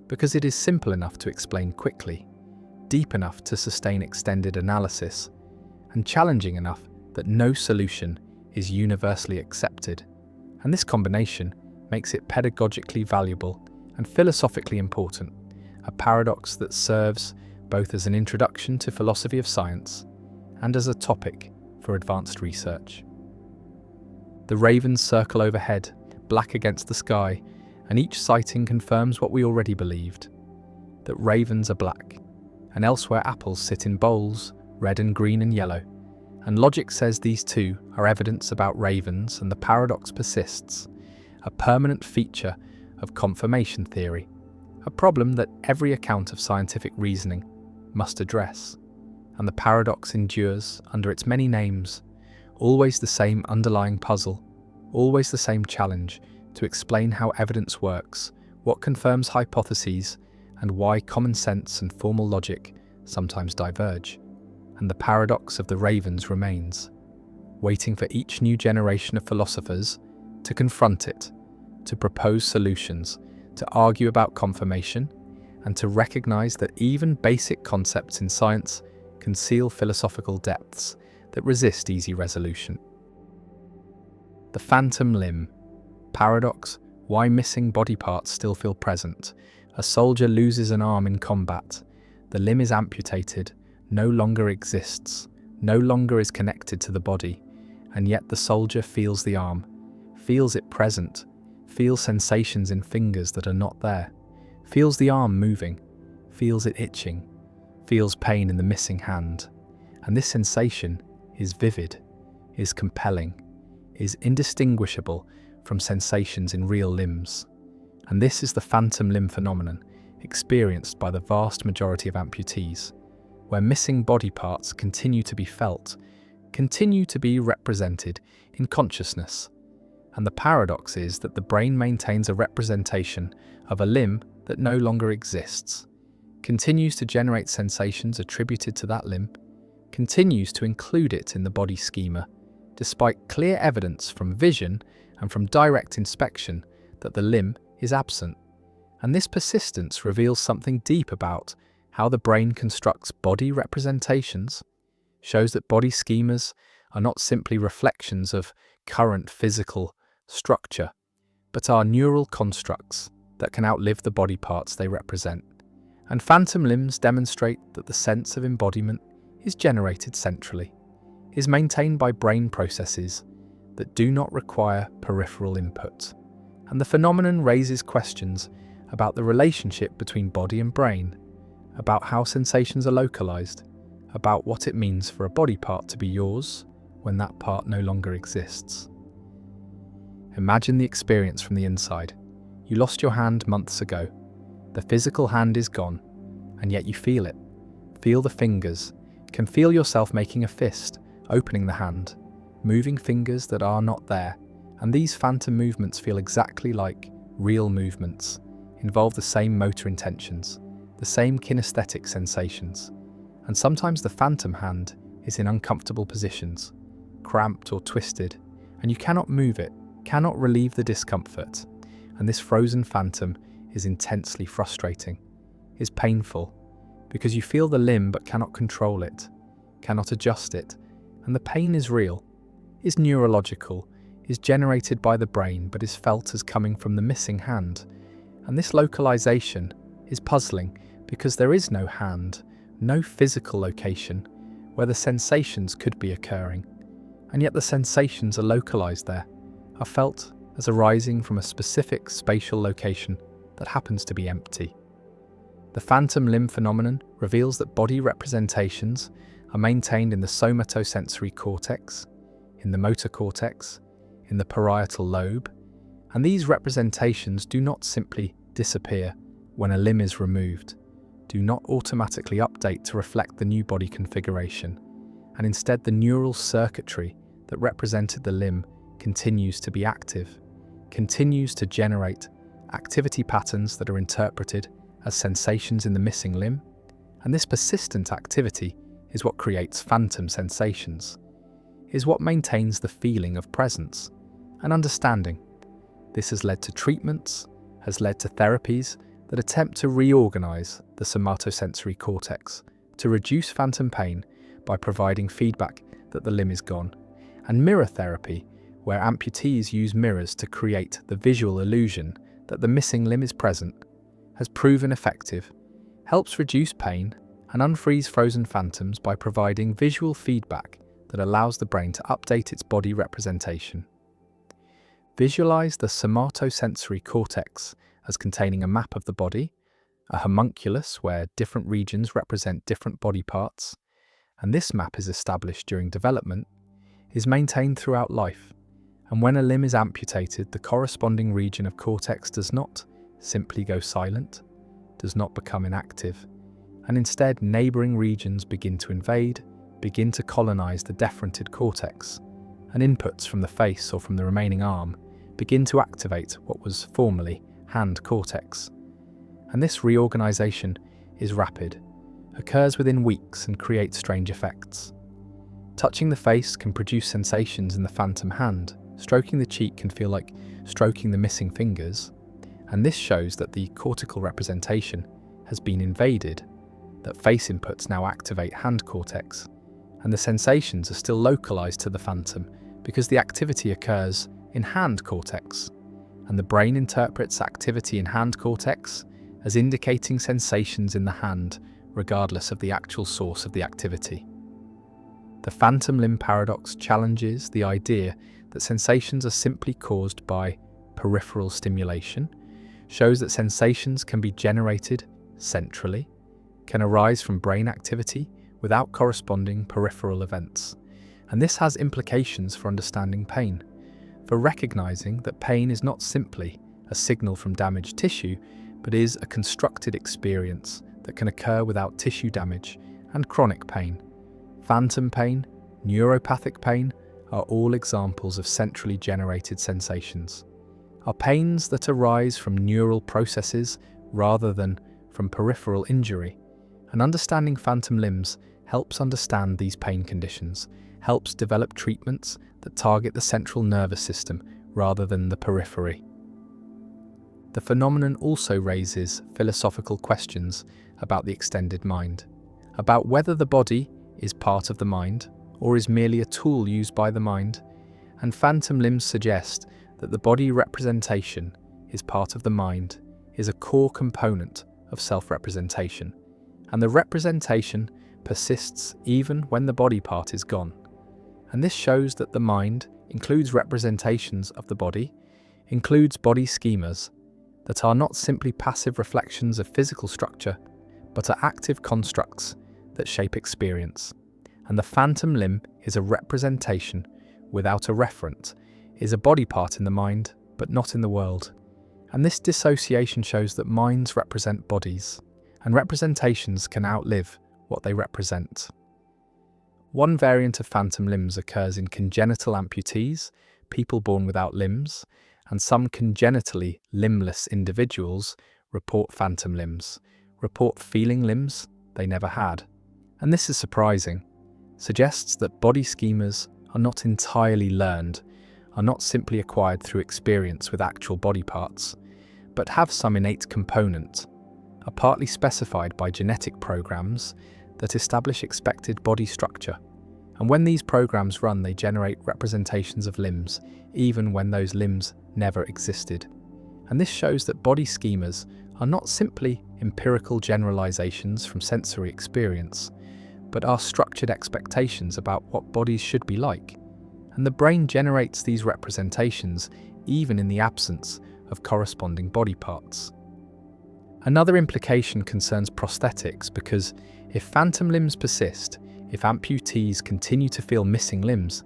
because it is simple enough to explain quickly, deep enough to sustain extended analysis, and challenging enough that no solution is universally accepted. And this combination makes it pedagogically valuable and philosophically important, a paradox that serves both as an introduction to philosophy of science and as a topic for advanced research. The ravens circle overhead, black against the sky, and each sighting confirms what we already believed, that ravens are black, and elsewhere apples sit in bowls, red and green and yellow, and logic says these two are evidence about ravens, and the paradox persists, a permanent feature of confirmation theory, a problem that every account of scientific reasoning must address. And the paradox endures under its many names, always the same underlying puzzle, always the same challenge to explain how evidence works, what confirms hypotheses, and why common sense and formal logic sometimes diverge. And the paradox of the ravens remains, waiting for each new generation of philosophers to confront it, to propose solutions, to argue about confirmation, and to recognize that even basic concepts in science conceal philosophical depths that resist easy resolution. The phantom limb. Paradox: why missing body parts still feel present. A soldier loses an arm in combat. The limb is amputated, no longer exists, no longer is connected to the body, and yet the soldier feels the arm, feels it present, feels sensations in fingers that are not there, feels the arm moving, feels it itching, feels pain in the missing hand. And this sensation is vivid, is compelling, is indistinguishable from sensations in real limbs. And this is the phantom limb phenomenon experienced by the vast majority of amputees, where missing body parts continue to be felt, continue to be represented in consciousness. And the paradox is that the brain maintains a representation of a limb that no longer exists, continues to generate sensations attributed to that limb, continues to include it in the body schema, despite clear evidence from vision and from direct inspection that the limb is absent. And this persistence reveals something deep about how the brain constructs body representations, shows that body schemas are not simply reflections of current physical structure, but are neural constructs that can outlive the body parts they represent. And phantom limbs demonstrate that the sense of embodiment is generated centrally, is maintained by brain processes that do not require peripheral input. And the phenomenon raises questions about the relationship between body and brain, about how sensations are localized, about what it means for a body part to be yours when that part no longer exists. Imagine the experience from the inside. You lost your hand months ago. The physical hand is gone, and yet you feel it. Feel the fingers, can feel yourself making a fist, opening the hand, moving fingers that are not there. And these phantom movements feel exactly like real movements, involve the same motor intentions, the same kinesthetic sensations. And sometimes the phantom hand is in uncomfortable positions, cramped or twisted, and you cannot move it, cannot relieve the discomfort. And this frozen phantom is intensely frustrating, is painful, because you feel the limb but cannot control it, cannot adjust it. And the pain is real, is neurological, is generated by the brain but is felt as coming from the missing hand. And this localization is puzzling because there is no hand, no physical location where the sensations could be occurring. And yet the sensations are localized there, are felt as arising from a specific spatial location that happens to be empty. The phantom limb phenomenon reveals that body representations are maintained in the somatosensory cortex, in the motor cortex, in the parietal lobe, and these representations do not simply disappear when a limb is removed, do not automatically update to reflect the new body configuration, and instead the neural circuitry that represented the limb continues to be active, continues to generate activity patterns that are interpreted as sensations in the missing limb, and this persistent activity is what creates phantom sensations, is what maintains the feeling of presence and understanding. This has led to treatments, has led to therapies that attempt to reorganize the somatosensory cortex to reduce phantom pain by providing feedback that the limb is gone, and mirror therapy, where amputees use mirrors to create the visual illusion that the missing limb is present, has proven effective, helps reduce pain and unfreeze frozen phantoms by providing visual feedback that allows the brain to update its body representation. Visualize the somatosensory cortex as containing a map of the body, a homunculus where different regions represent different body parts, and this map is established during development, is maintained throughout life, and when a limb is amputated, the corresponding region of cortex does not simply go silent, does not become inactive, and instead neighbouring regions begin to invade, begin to colonize the deferented cortex, and inputs from the face or from the remaining arm begin to activate what was formerly hand cortex. And this reorganization is rapid, occurs within weeks and creates strange effects. Touching the face can produce sensations in the phantom hand, stroking the cheek can feel like stroking the missing fingers, and this shows that the cortical representation has been invaded, that face inputs now activate hand cortex, and the sensations are still localized to the phantom because the activity occurs in hand cortex, and the brain interprets activity in hand cortex as indicating sensations in the hand regardless of the actual source of the activity. The phantom limb paradox challenges the idea that sensations are simply caused by peripheral stimulation, shows that sensations can be generated centrally, can arise from brain activity without corresponding peripheral events, and this has implications for understanding pain, for recognizing that pain is not simply a signal from damaged tissue, but is a constructed experience that can occur without tissue damage and chronic pain. Phantom pain, neuropathic pain are all examples of centrally generated sensations, are pains that arise from neural processes rather than from peripheral injury, and understanding phantom limbs helps understand these pain conditions, helps develop treatments that target the central nervous system rather than the periphery. The phenomenon also raises philosophical questions about the extended mind, about whether the body is part of the mind or is merely a tool used by the mind, and phantom limbs suggest that the body representation is part of the mind, is a core component of self-representation, and the representation persists even when the body part is gone. And this shows that the mind includes representations of the body, includes body schemas that are not simply passive reflections of physical structure, but are active constructs that shape experience. And the phantom limb is a representation without a referent, is a body part in the mind, but not in the world. And this dissociation shows that minds represent bodies, and representations can outlive what they represent. One variant of phantom limbs occurs in congenital amputees, people born without limbs, and some congenitally limbless individuals report phantom limbs, report feeling limbs they never had. And this is surprising, suggests that body schemas are not entirely learned, are not simply acquired through experience with actual body parts, but have some innate component, are partly specified by genetic programs that establish expected body structure. And when these programs run, they generate representations of limbs, even when those limbs never existed. And this shows that body schemas are not simply empirical generalizations from sensory experience, but are structured expectations about what bodies should be like. And the brain generates these representations even in the absence of corresponding body parts. Another implication concerns prosthetics, because if phantom limbs persist, if amputees continue to feel missing limbs,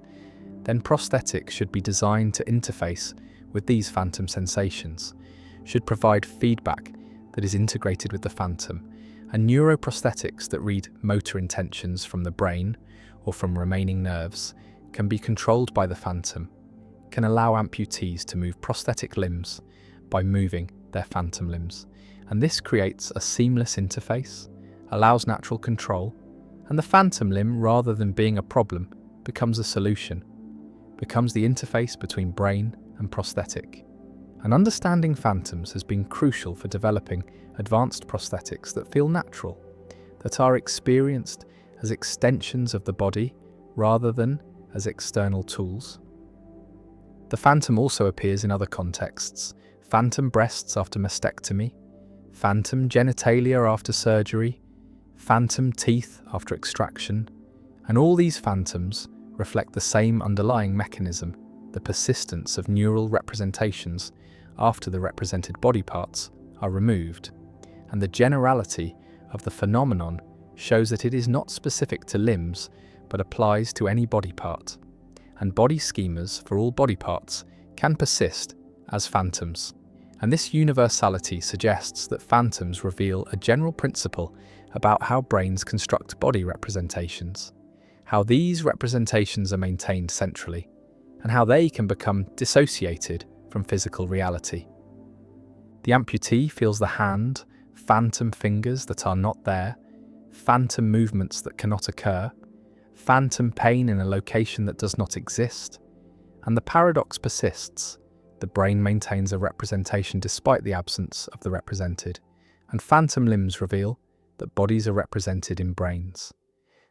then prosthetics should be designed to interface with these phantom sensations, should provide feedback that is integrated with the phantom, and neuroprosthetics that read motor intentions from the brain or from remaining nerves can be controlled by the phantom, can allow amputees to move prosthetic limbs by moving their phantom limbs. And this creates a seamless interface, allows natural control, and the phantom limb, rather than being a problem, becomes a solution, becomes the interface between brain and prosthetic. And understanding phantoms has been crucial for developing advanced prosthetics that feel natural, that are experienced as extensions of the body rather than as external tools. The phantom also appears in other contexts: phantom breasts after mastectomy, phantom genitalia after surgery, phantom teeth after extraction, and all these phantoms reflect the same underlying mechanism, the persistence of neural representations after the represented body parts are removed. And the generality of the phenomenon shows that it is not specific to limbs, but applies to any body part. And body schemas for all body parts can persist as phantoms. And this universality suggests that phantoms reveal a general principle about how brains construct body representations, how these representations are maintained centrally, and how they can become dissociated from physical reality. The amputee feels the hand, phantom fingers that are not there, phantom movements that cannot occur, phantom pain in a location that does not exist, and the paradox persists. The brain maintains a representation despite the absence of the represented, and phantom limbs reveal that bodies are represented in brains,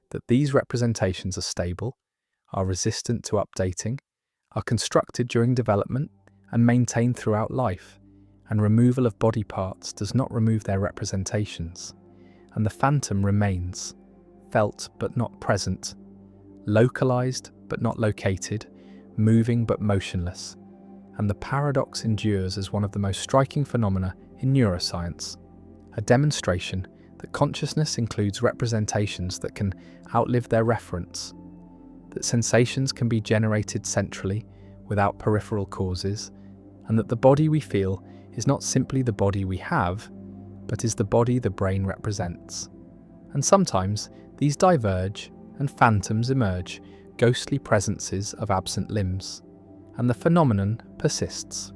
that these representations are stable, are resistant to updating, are constructed during development and maintained throughout life, and removal of body parts does not remove their representations, and the phantom remains, felt but not present, localized but not located, moving but motionless. And the paradox endures as one of the most striking phenomena in neuroscience, a demonstration that consciousness includes representations that can outlive their reference, that sensations can be generated centrally without peripheral causes, and that the body we feel is not simply the body we have, but is the body the brain represents. And sometimes these diverge and phantoms emerge, ghostly presences of absent limbs, and the phenomenon persists.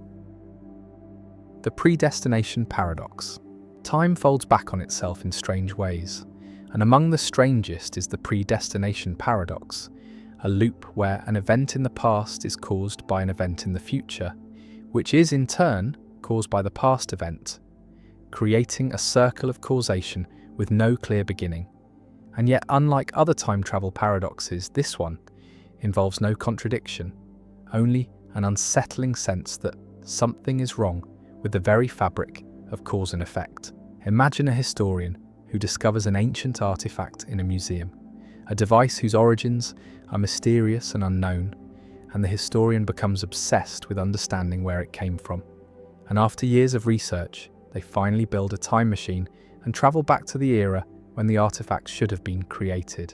The predestination paradox. Time folds back on itself in strange ways, and among the strangest is the predestination paradox, a loop where an event in the past is caused by an event in the future, which is in turn caused by the past event, creating a circle of causation with no clear beginning. And yet, unlike other time travel paradoxes, this one involves no contradiction, only an unsettling sense that something is wrong with the very fabric of cause and effect. Imagine a historian who discovers an ancient artifact in a museum, a device whose origins are mysterious and unknown, and the historian becomes obsessed with understanding where it came from. And after years of research, they finally build a time machine and travel back to the era when the artifact should have been created.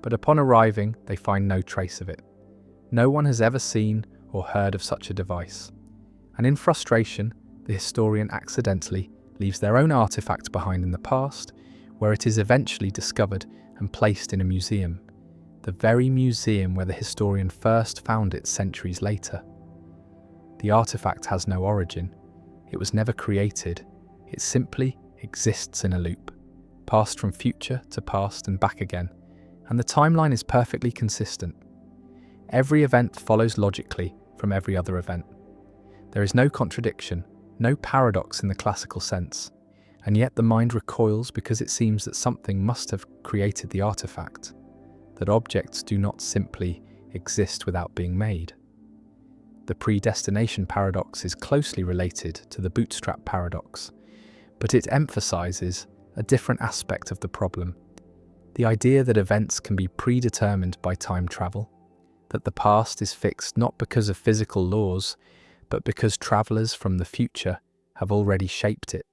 But upon arriving, they find no trace of it. No one has ever seen or heard of such a device. And in frustration, the historian accidentally leaves their own artifact behind in the past, where it is eventually discovered and placed in a museum, the very museum where the historian first found it centuries later. The artifact has no origin. It was never created. It simply exists in a loop, passed from future to past and back again, and the timeline is perfectly consistent. Every event follows logically from every other event. There is no contradiction, no paradox in the classical sense, and yet the mind recoils because it seems that something must have created the artifact, that objects do not simply exist without being made. The predestination paradox is closely related to the bootstrap paradox, but it emphasizes a different aspect of the problem, the idea that events can be predetermined by time travel, that the past is fixed not because of physical laws, but because travelers from the future have already shaped it,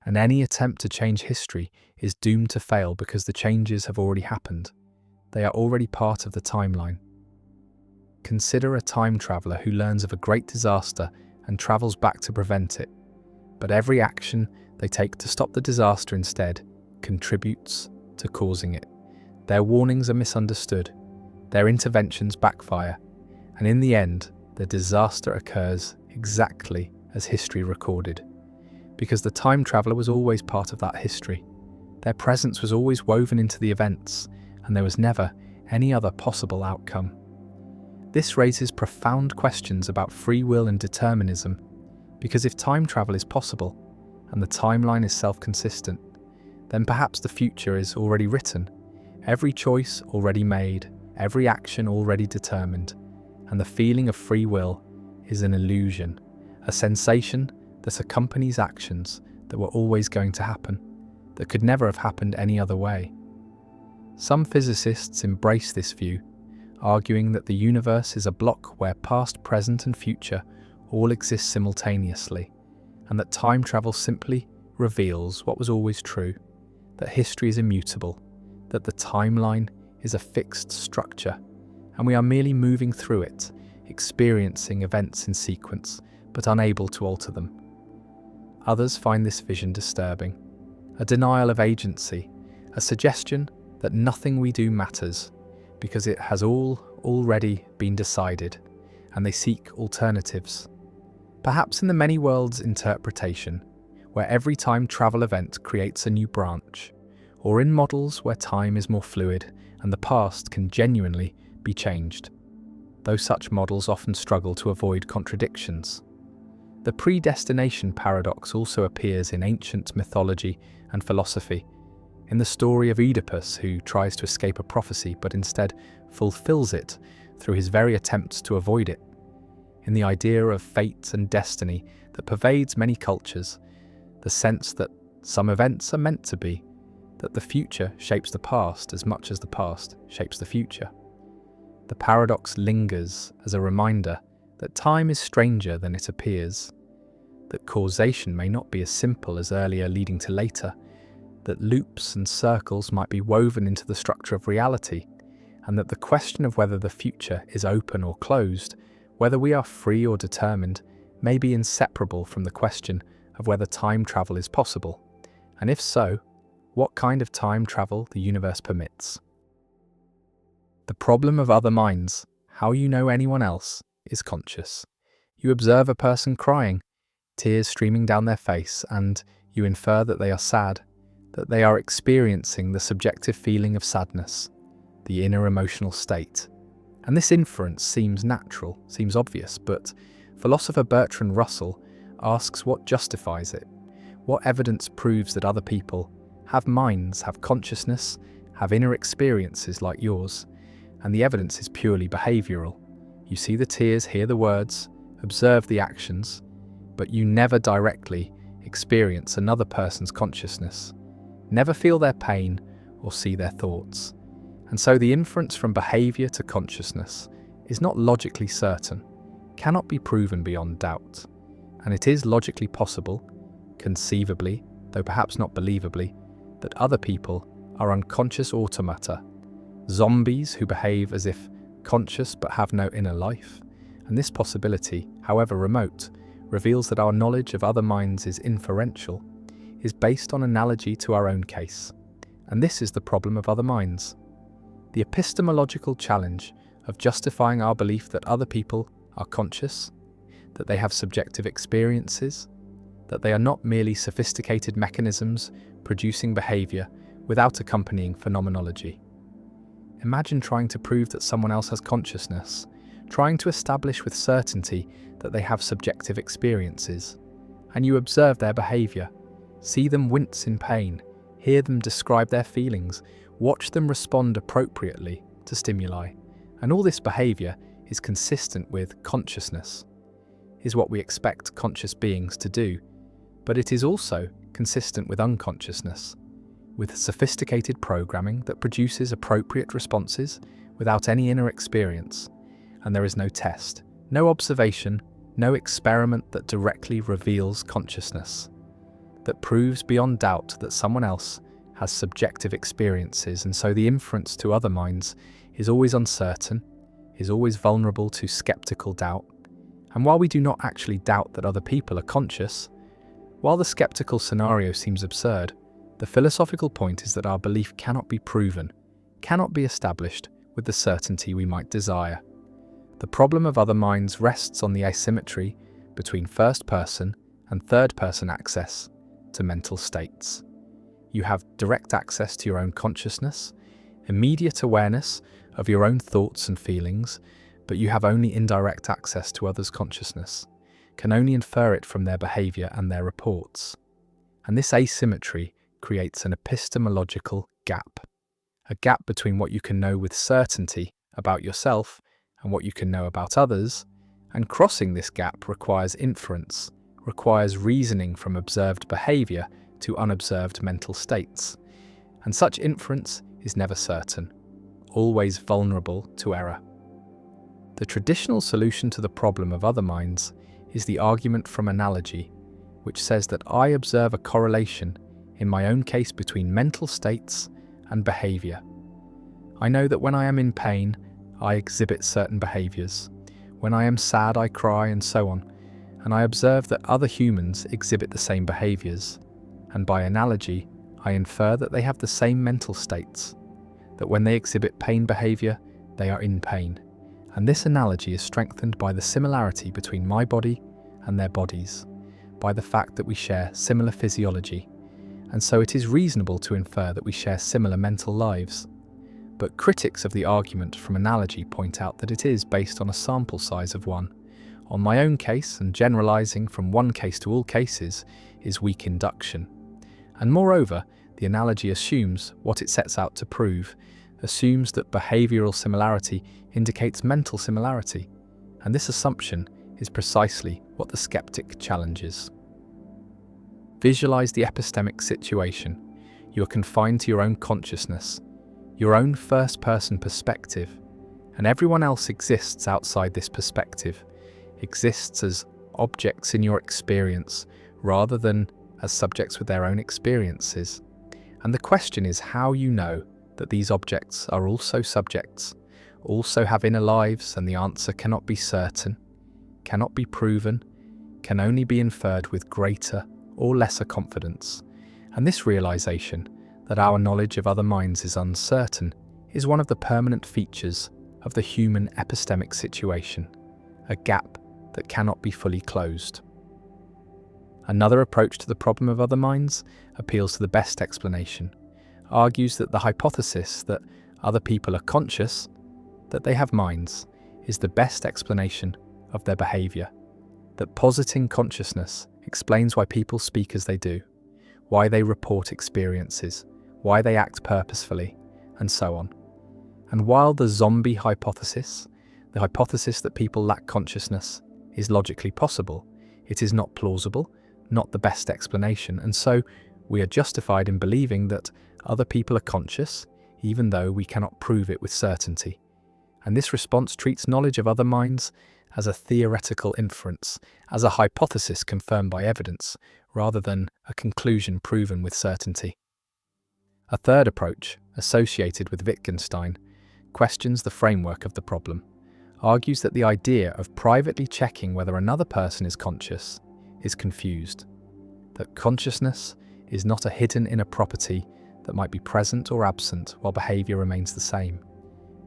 and any attempt to change history is doomed to fail because the changes have already happened. They are already part of the timeline. Consider a time traveler who learns of a great disaster and travels back to prevent it, but every action they take to stop the disaster instead contributes to causing it. Their warnings are misunderstood, their interventions backfire, and in the end, the disaster occurs exactly as history recorded. Because the time traveller was always part of that history. Their presence was always woven into the events, and there was never any other possible outcome. This raises profound questions about free will and determinism, because if time travel is possible, and the timeline is self-consistent, then perhaps the future is already written, every choice already made, every action already determined, and the feeling of free will is an illusion, a sensation that accompanies actions that were always going to happen, that could never have happened any other way. Some physicists embrace this view, arguing that the universe is a block where past, present, and future all exist simultaneously, and that time travel simply reveals what was always true, that history is immutable, that the timeline is a fixed structure, and we are merely moving through it, experiencing events in sequence, but unable to alter them. Others find this vision disturbing, a denial of agency, a suggestion that nothing we do matters, because it has all already been decided, and they seek alternatives. Perhaps in the many worlds interpretation, where every time travel event creates a new branch, or in models where time is more fluid and the past can genuinely be changed, though such models often struggle to avoid contradictions. The predestination paradox also appears in ancient mythology and philosophy, in the story of Oedipus, who tries to escape a prophecy but instead fulfills it through his very attempts to avoid it, in the idea of fate and destiny that pervades many cultures, the sense that some events are meant to be, that the future shapes the past as much as the past shapes the future. The paradox lingers as a reminder that time is stranger than it appears, that causation may not be as simple as earlier leading to later, that loops and circles might be woven into the structure of reality, and that the question of whether the future is open or closed, whether we are free or determined, may be inseparable from the question of whether time travel is possible, and if so, what kind of time travel the universe permits. The problem of other minds, how you know anyone else, is conscious. You observe a person crying, tears streaming down their face, and you infer that they are sad, that they are experiencing the subjective feeling of sadness, the inner emotional state. And this inference seems natural, seems obvious, but philosopher Bertrand Russell asks what justifies it. What evidence proves that other people have minds, have consciousness, have inner experiences like yours, and the evidence is purely behavioural. You see the tears, hear the words, observe the actions, but you never directly experience another person's consciousness, never feel their pain or see their thoughts. And so the inference from behaviour to consciousness is not logically certain, cannot be proven beyond doubt, and it is logically possible, conceivably, though perhaps not believably, that other people are unconscious automata, zombies who behave as if conscious but have no inner life, and this possibility, however remote, reveals that our knowledge of other minds is inferential, is based on analogy to our own case, and this is the problem of other minds. The epistemological challenge of justifying our belief that other people are conscious, that they have subjective experiences, that they are not merely sophisticated mechanisms producing behaviour without accompanying phenomenology. Imagine trying to prove that someone else has consciousness, trying to establish with certainty that they have subjective experiences, and you observe their behaviour, see them wince in pain, hear them describe their feelings, watch them respond appropriately to stimuli, and all this behaviour is consistent with consciousness, is what we expect conscious beings to do, but it is also consistent with unconsciousness, with sophisticated programming that produces appropriate responses without any inner experience, and there is no test, no observation, no experiment that directly reveals consciousness, that proves beyond doubt that someone else has subjective experiences, and so the inference to other minds is always uncertain, is always vulnerable to skeptical doubt. And while we do not actually doubt that other people are conscious, While the skeptical scenario seems absurd, the philosophical point is that our belief cannot be proven, cannot be established with the certainty we might desire. The problem of other minds rests on the asymmetry between first-person and third-person access to mental states. You have direct access to your own consciousness, immediate awareness of your own thoughts and feelings, but you have only indirect access to others' consciousness, can only infer it from their behavior and their reports. And this asymmetry creates an epistemological gap, a gap between what you can know with certainty about yourself and what you can know about others, and crossing this gap requires inference, requires reasoning from observed behavior to unobserved mental states. And such inference is never certain, always vulnerable to error. The traditional solution to the problem of other minds is the argument from analogy, which says that I observe a correlation in my own case between mental states and behavior. I know that when I am in pain, I exhibit certain behaviors. When I am sad, I cry, and so on. And I observe that other humans exhibit the same behaviors. And by analogy, I infer that they have the same mental states, that when they exhibit pain behavior, they are in pain. And this analogy is strengthened by the similarity between my body and their bodies, by the fact that we share similar physiology, and so it is reasonable to infer that we share similar mental lives. But critics of the argument from analogy point out that it is based on a sample size of one. On my own case, and generalizing from one case to all cases is weak induction. And moreover, the analogy assumes what it sets out to prove, assumes that behavioral similarity indicates mental similarity, and this assumption is precisely what the skeptic challenges. Visualize the epistemic situation. You are confined to your own consciousness, your own first-person perspective, and everyone else exists outside this perspective, exists as objects in your experience rather than as subjects with their own experiences. And the question is how you know that these objects are also subjects, also have inner lives, and the answer cannot be certain, cannot be proven, can only be inferred with greater or lesser confidence. And this realization that our knowledge of other minds is uncertain is one of the permanent features of the human epistemic situation, a gap that cannot be fully closed. Another approach to the problem of other minds appeals to the best explanation, argues that the hypothesis that other people are conscious, that they have minds, is the best explanation of their behavior, that positing consciousness explains why people speak as they do, why they report experiences, why they act purposefully, and so on. And while the zombie hypothesis, the hypothesis that people lack consciousness, is logically possible, it is not plausible, not the best explanation, and so we are justified in believing that other people are conscious, even though we cannot prove it with certainty. And this response treats knowledge of other minds as a theoretical inference, as a hypothesis confirmed by evidence, rather than a conclusion proven with certainty. A third approach, associated with Wittgenstein, questions the framework of the problem, argues that the idea of privately checking whether another person is conscious is confused, that consciousness is not a hidden inner property that might be present or absent while behavior remains the same,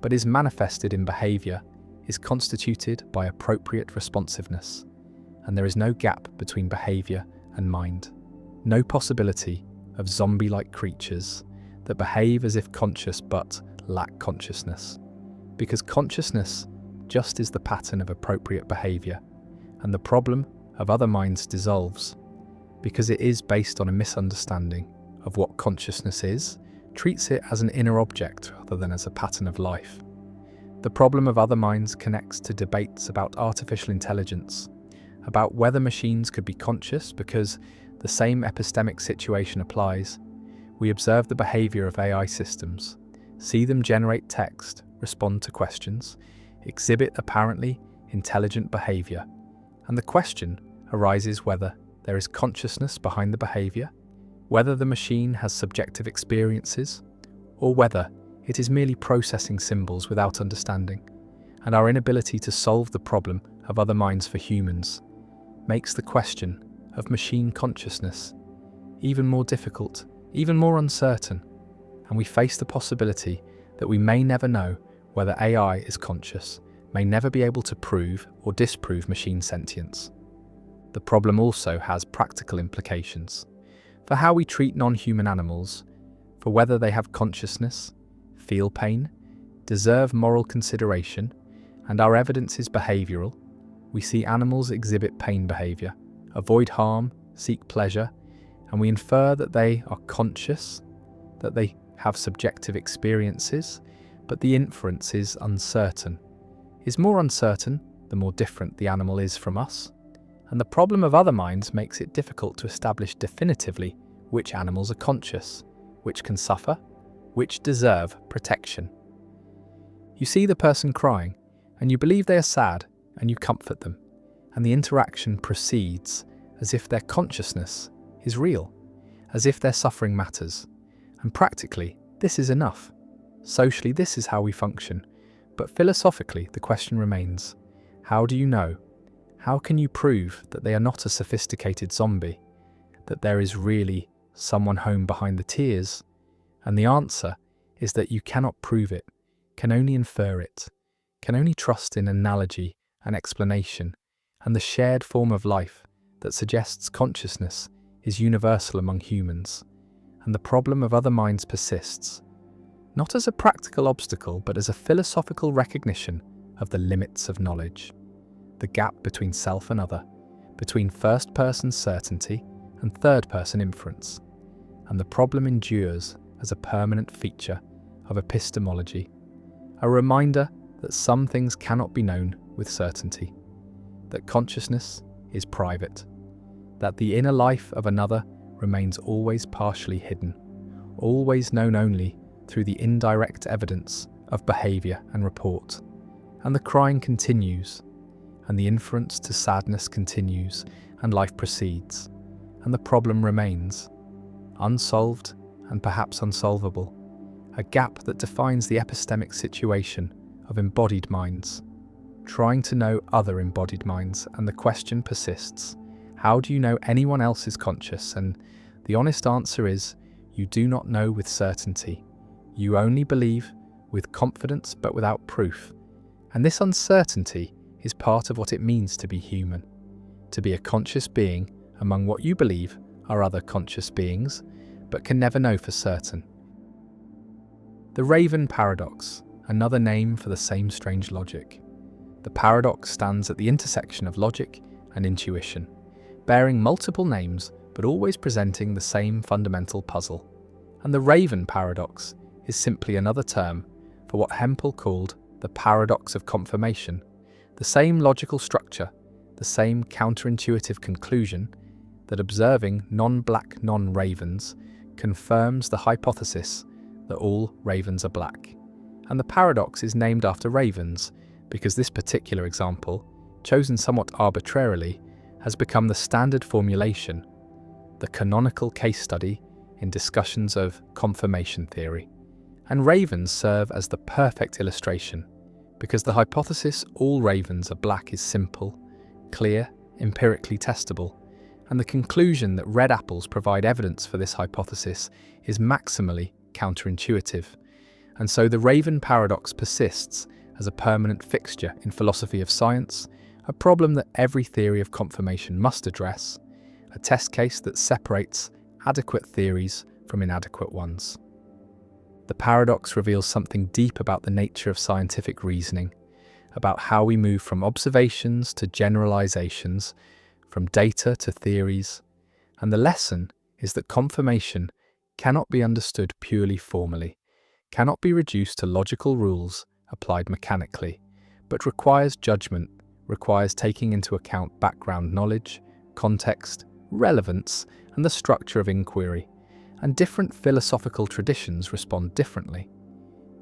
but is manifested in behavior, is constituted by appropriate responsiveness, and there is no gap between behavior and mind, no possibility of zombie-like creatures that behave as if conscious but lack consciousness, because consciousness just is the pattern of appropriate behavior, and the problem of other minds dissolves, because it is based on a misunderstanding of what consciousness is, treats it as an inner object rather than as a pattern of life. The problem of other minds connects to debates about artificial intelligence, about whether machines could be conscious because the same epistemic situation applies. We observe the behavior of AI systems, see them generate text, respond to questions, exhibit apparently intelligent behavior, and the question arises whether there is consciousness behind the behavior, whether the machine has subjective experiences, or whether it is merely processing symbols without understanding. And our inability to solve the problem of other minds for humans makes the question of machine consciousness, even more difficult, even more uncertain, and we face the possibility that we may never know whether AI is conscious, may never be able to prove or disprove machine sentience. The problem also has practical implications for how we treat non-human animals, for whether they have consciousness, feel pain, deserve moral consideration, and our evidence is behavioural. We see animals exhibit pain behaviour, avoid harm, seek pleasure, and we infer that they are conscious, that they have subjective experiences, but the inference is uncertain. Is more uncertain the more different the animal is from us? And the problem of other minds makes it difficult to establish definitively which animals are conscious, which can suffer, which deserve protection. You see the person crying, and you believe they are sad, and you comfort them, and the interaction proceeds as if their consciousness is real, as if their suffering matters. And practically, this is enough. Socially, this is how we function. But philosophically, the question remains, how do you know? How can you prove that they are not a sophisticated zombie, that there is really someone home behind the tears? And the answer is that you cannot prove it, can only infer it, can only trust in analogy and explanation, and the shared form of life that suggests consciousness is universal among humans. And the problem of other minds persists, not as a practical obstacle, but as a philosophical recognition of the limits of knowledge, the gap between self and other, between first-person certainty and third-person inference. And the problem endures as a permanent feature of epistemology, a reminder that some things cannot be known with certainty, that consciousness is private, that the inner life of another remains always partially hidden, always known only through the indirect evidence of behaviour and report. And the crying continues, and the inference to sadness continues, and life proceeds, and the problem remains, unsolved and perhaps unsolvable, a gap that defines the epistemic situation of embodied minds, trying to know other embodied minds, and the question persists, how do you know anyone else is conscious? And the honest answer is, you do not know with certainty. You only believe with confidence but without proof. And this uncertainty is part of what it means to be human, to be a conscious being among what you believe are other conscious beings, but can never know for certain. The Raven Paradox, another name for the same strange logic. The paradox stands at the intersection of logic and intuition, bearing multiple names but always presenting the same fundamental puzzle. And the Raven Paradox is simply another term for what Hempel called the paradox of confirmation, the same logical structure, the same counterintuitive conclusion that observing non-black non-ravens confirms the hypothesis that all ravens are black. And the paradox is named after ravens because this particular example, chosen somewhat arbitrarily, has become the standard formulation, the canonical case study in discussions of confirmation theory. And ravens serve as the perfect illustration, because the hypothesis all ravens are black is simple, clear, empirically testable, and the conclusion that red apples provide evidence for this hypothesis is maximally counterintuitive. And so the Raven Paradox persists as a permanent fixture in philosophy of science, a problem that every theory of confirmation must address, a test case that separates adequate theories from inadequate ones. The paradox reveals something deep about the nature of scientific reasoning, about how we move from observations to generalizations, from data to theories, and the lesson is that confirmation cannot be understood purely formally, cannot be reduced to logical rules applied mechanically, but requires judgment, requires taking into account background knowledge, context, relevance, and the structure of inquiry. And different philosophical traditions respond differently.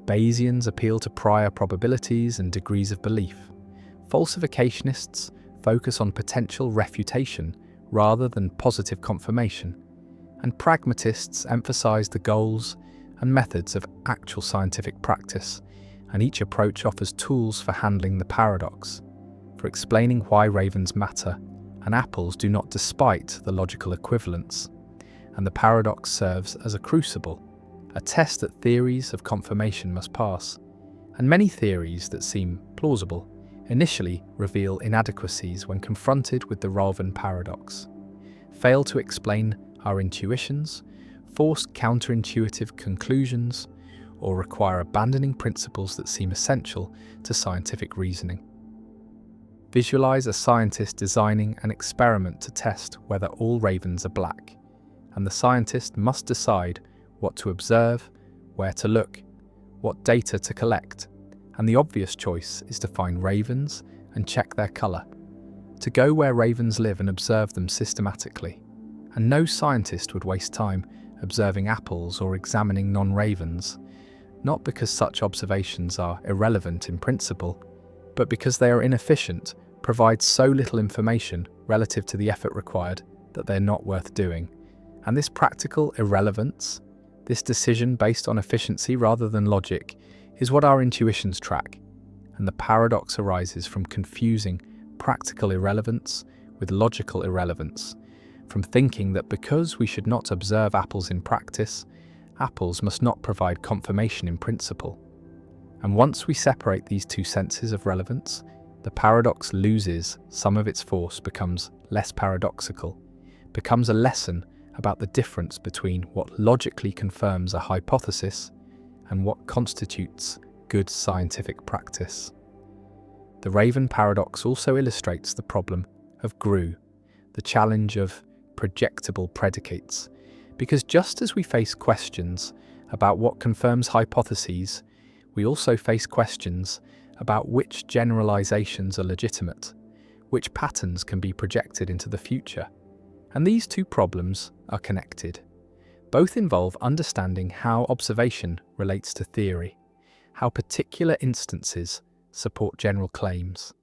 Bayesians appeal to prior probabilities and degrees of belief. Falsificationists focus on potential refutation rather than positive confirmation. And pragmatists emphasize the goals and methods of actual scientific practice, and each approach offers tools for handling the paradox, for explaining why ravens matter, and apples do not despite the logical equivalence, and the paradox serves as a crucible, a test that theories of confirmation must pass. And many theories that seem plausible initially reveal inadequacies when confronted with the Raven paradox, fail to explain our intuitions, force counterintuitive conclusions, or require abandoning principles that seem essential to scientific reasoning. Visualize a scientist designing an experiment to test whether all ravens are black, and the scientist must decide what to observe, where to look, what data to collect, and the obvious choice is to find ravens and check their colour, to go where ravens live and observe them systematically. And no scientist would waste time observing apples or examining non-ravens, not because such observations are irrelevant in principle, but because they are inefficient, provide so little information relative to the effort required that they're not worth doing. And this practical irrelevance, this decision based on efficiency rather than logic, is what our intuitions track. And the paradox arises from confusing practical irrelevance with logical irrelevance, from thinking that because we should not observe apples in practice, apples must not provide confirmation in principle. And once we separate these two senses of relevance, the paradox loses some of its force, becomes less paradoxical, becomes a lesson about the difference between what logically confirms a hypothesis and what constitutes good scientific practice. The Raven paradox also illustrates the problem of GRU, the challenge of projectable predicates, because just as we face questions about what confirms hypotheses, we also face questions about which generalizations are legitimate, which patterns can be projected into the future. And these two problems are connected. Both involve understanding how observation relates to theory, how particular instances support general claims.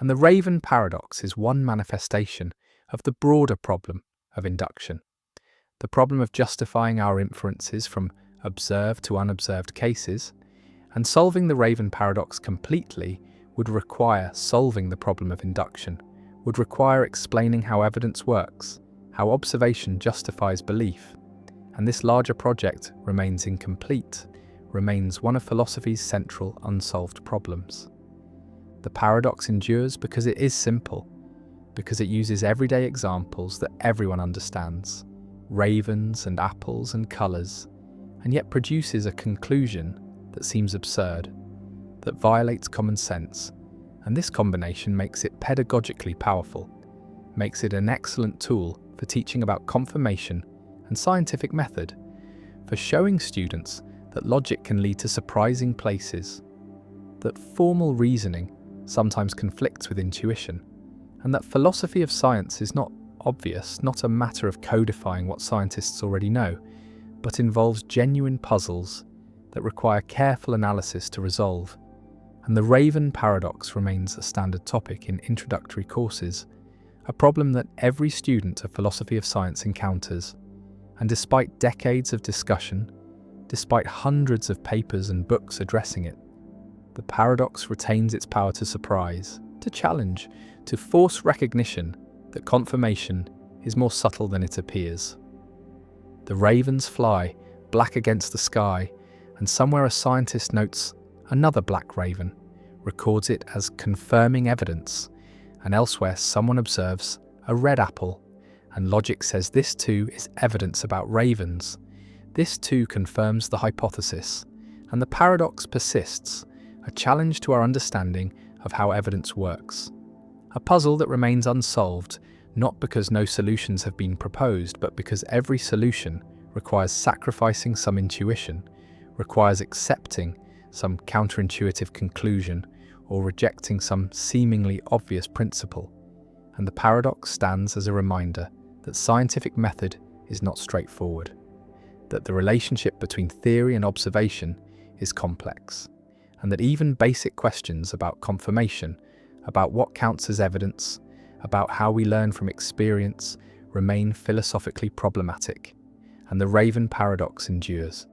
And the Raven paradox is one manifestation of the broader problem of induction, the problem of justifying our inferences from observed to unobserved cases. And solving the Raven paradox completely would require solving the problem of induction, would require explaining how evidence works, how observation justifies belief. And this larger project remains incomplete, remains one of philosophy's central unsolved problems. The paradox endures because it is simple, because it uses everyday examples that everyone understands, ravens and apples and colours, and yet produces a conclusion that seems absurd, that violates common sense, and this combination makes it pedagogically powerful, makes it an excellent tool for teaching about confirmation and scientific method, for showing students that logic can lead to surprising places, that formal reasoning sometimes conflicts with intuition, and that philosophy of science is not obvious, not a matter of codifying what scientists already know, but involves genuine puzzles that require careful analysis to resolve. And the Raven paradox remains a standard topic in introductory courses, a problem that every student of philosophy of science encounters. And despite decades of discussion, despite hundreds of papers and books addressing it, the paradox retains its power to surprise, to challenge, to force recognition that confirmation is more subtle than it appears. The ravens fly, black against the sky, and somewhere a scientist notes another black raven, records it as confirming evidence, and elsewhere someone observes a red apple, and logic says this too is evidence about ravens. This too confirms the hypothesis, and the paradox persists, a challenge to our understanding of how evidence works. A puzzle that remains unsolved, not because no solutions have been proposed, but because every solution requires sacrificing some intuition, requires accepting some counterintuitive conclusion, or rejecting some seemingly obvious principle. And the paradox stands as a reminder that scientific method is not straightforward, that the relationship between theory and observation is complex, and that even basic questions about confirmation, about what counts as evidence, about how we learn from experience, remain philosophically problematic, and the Raven paradox endures.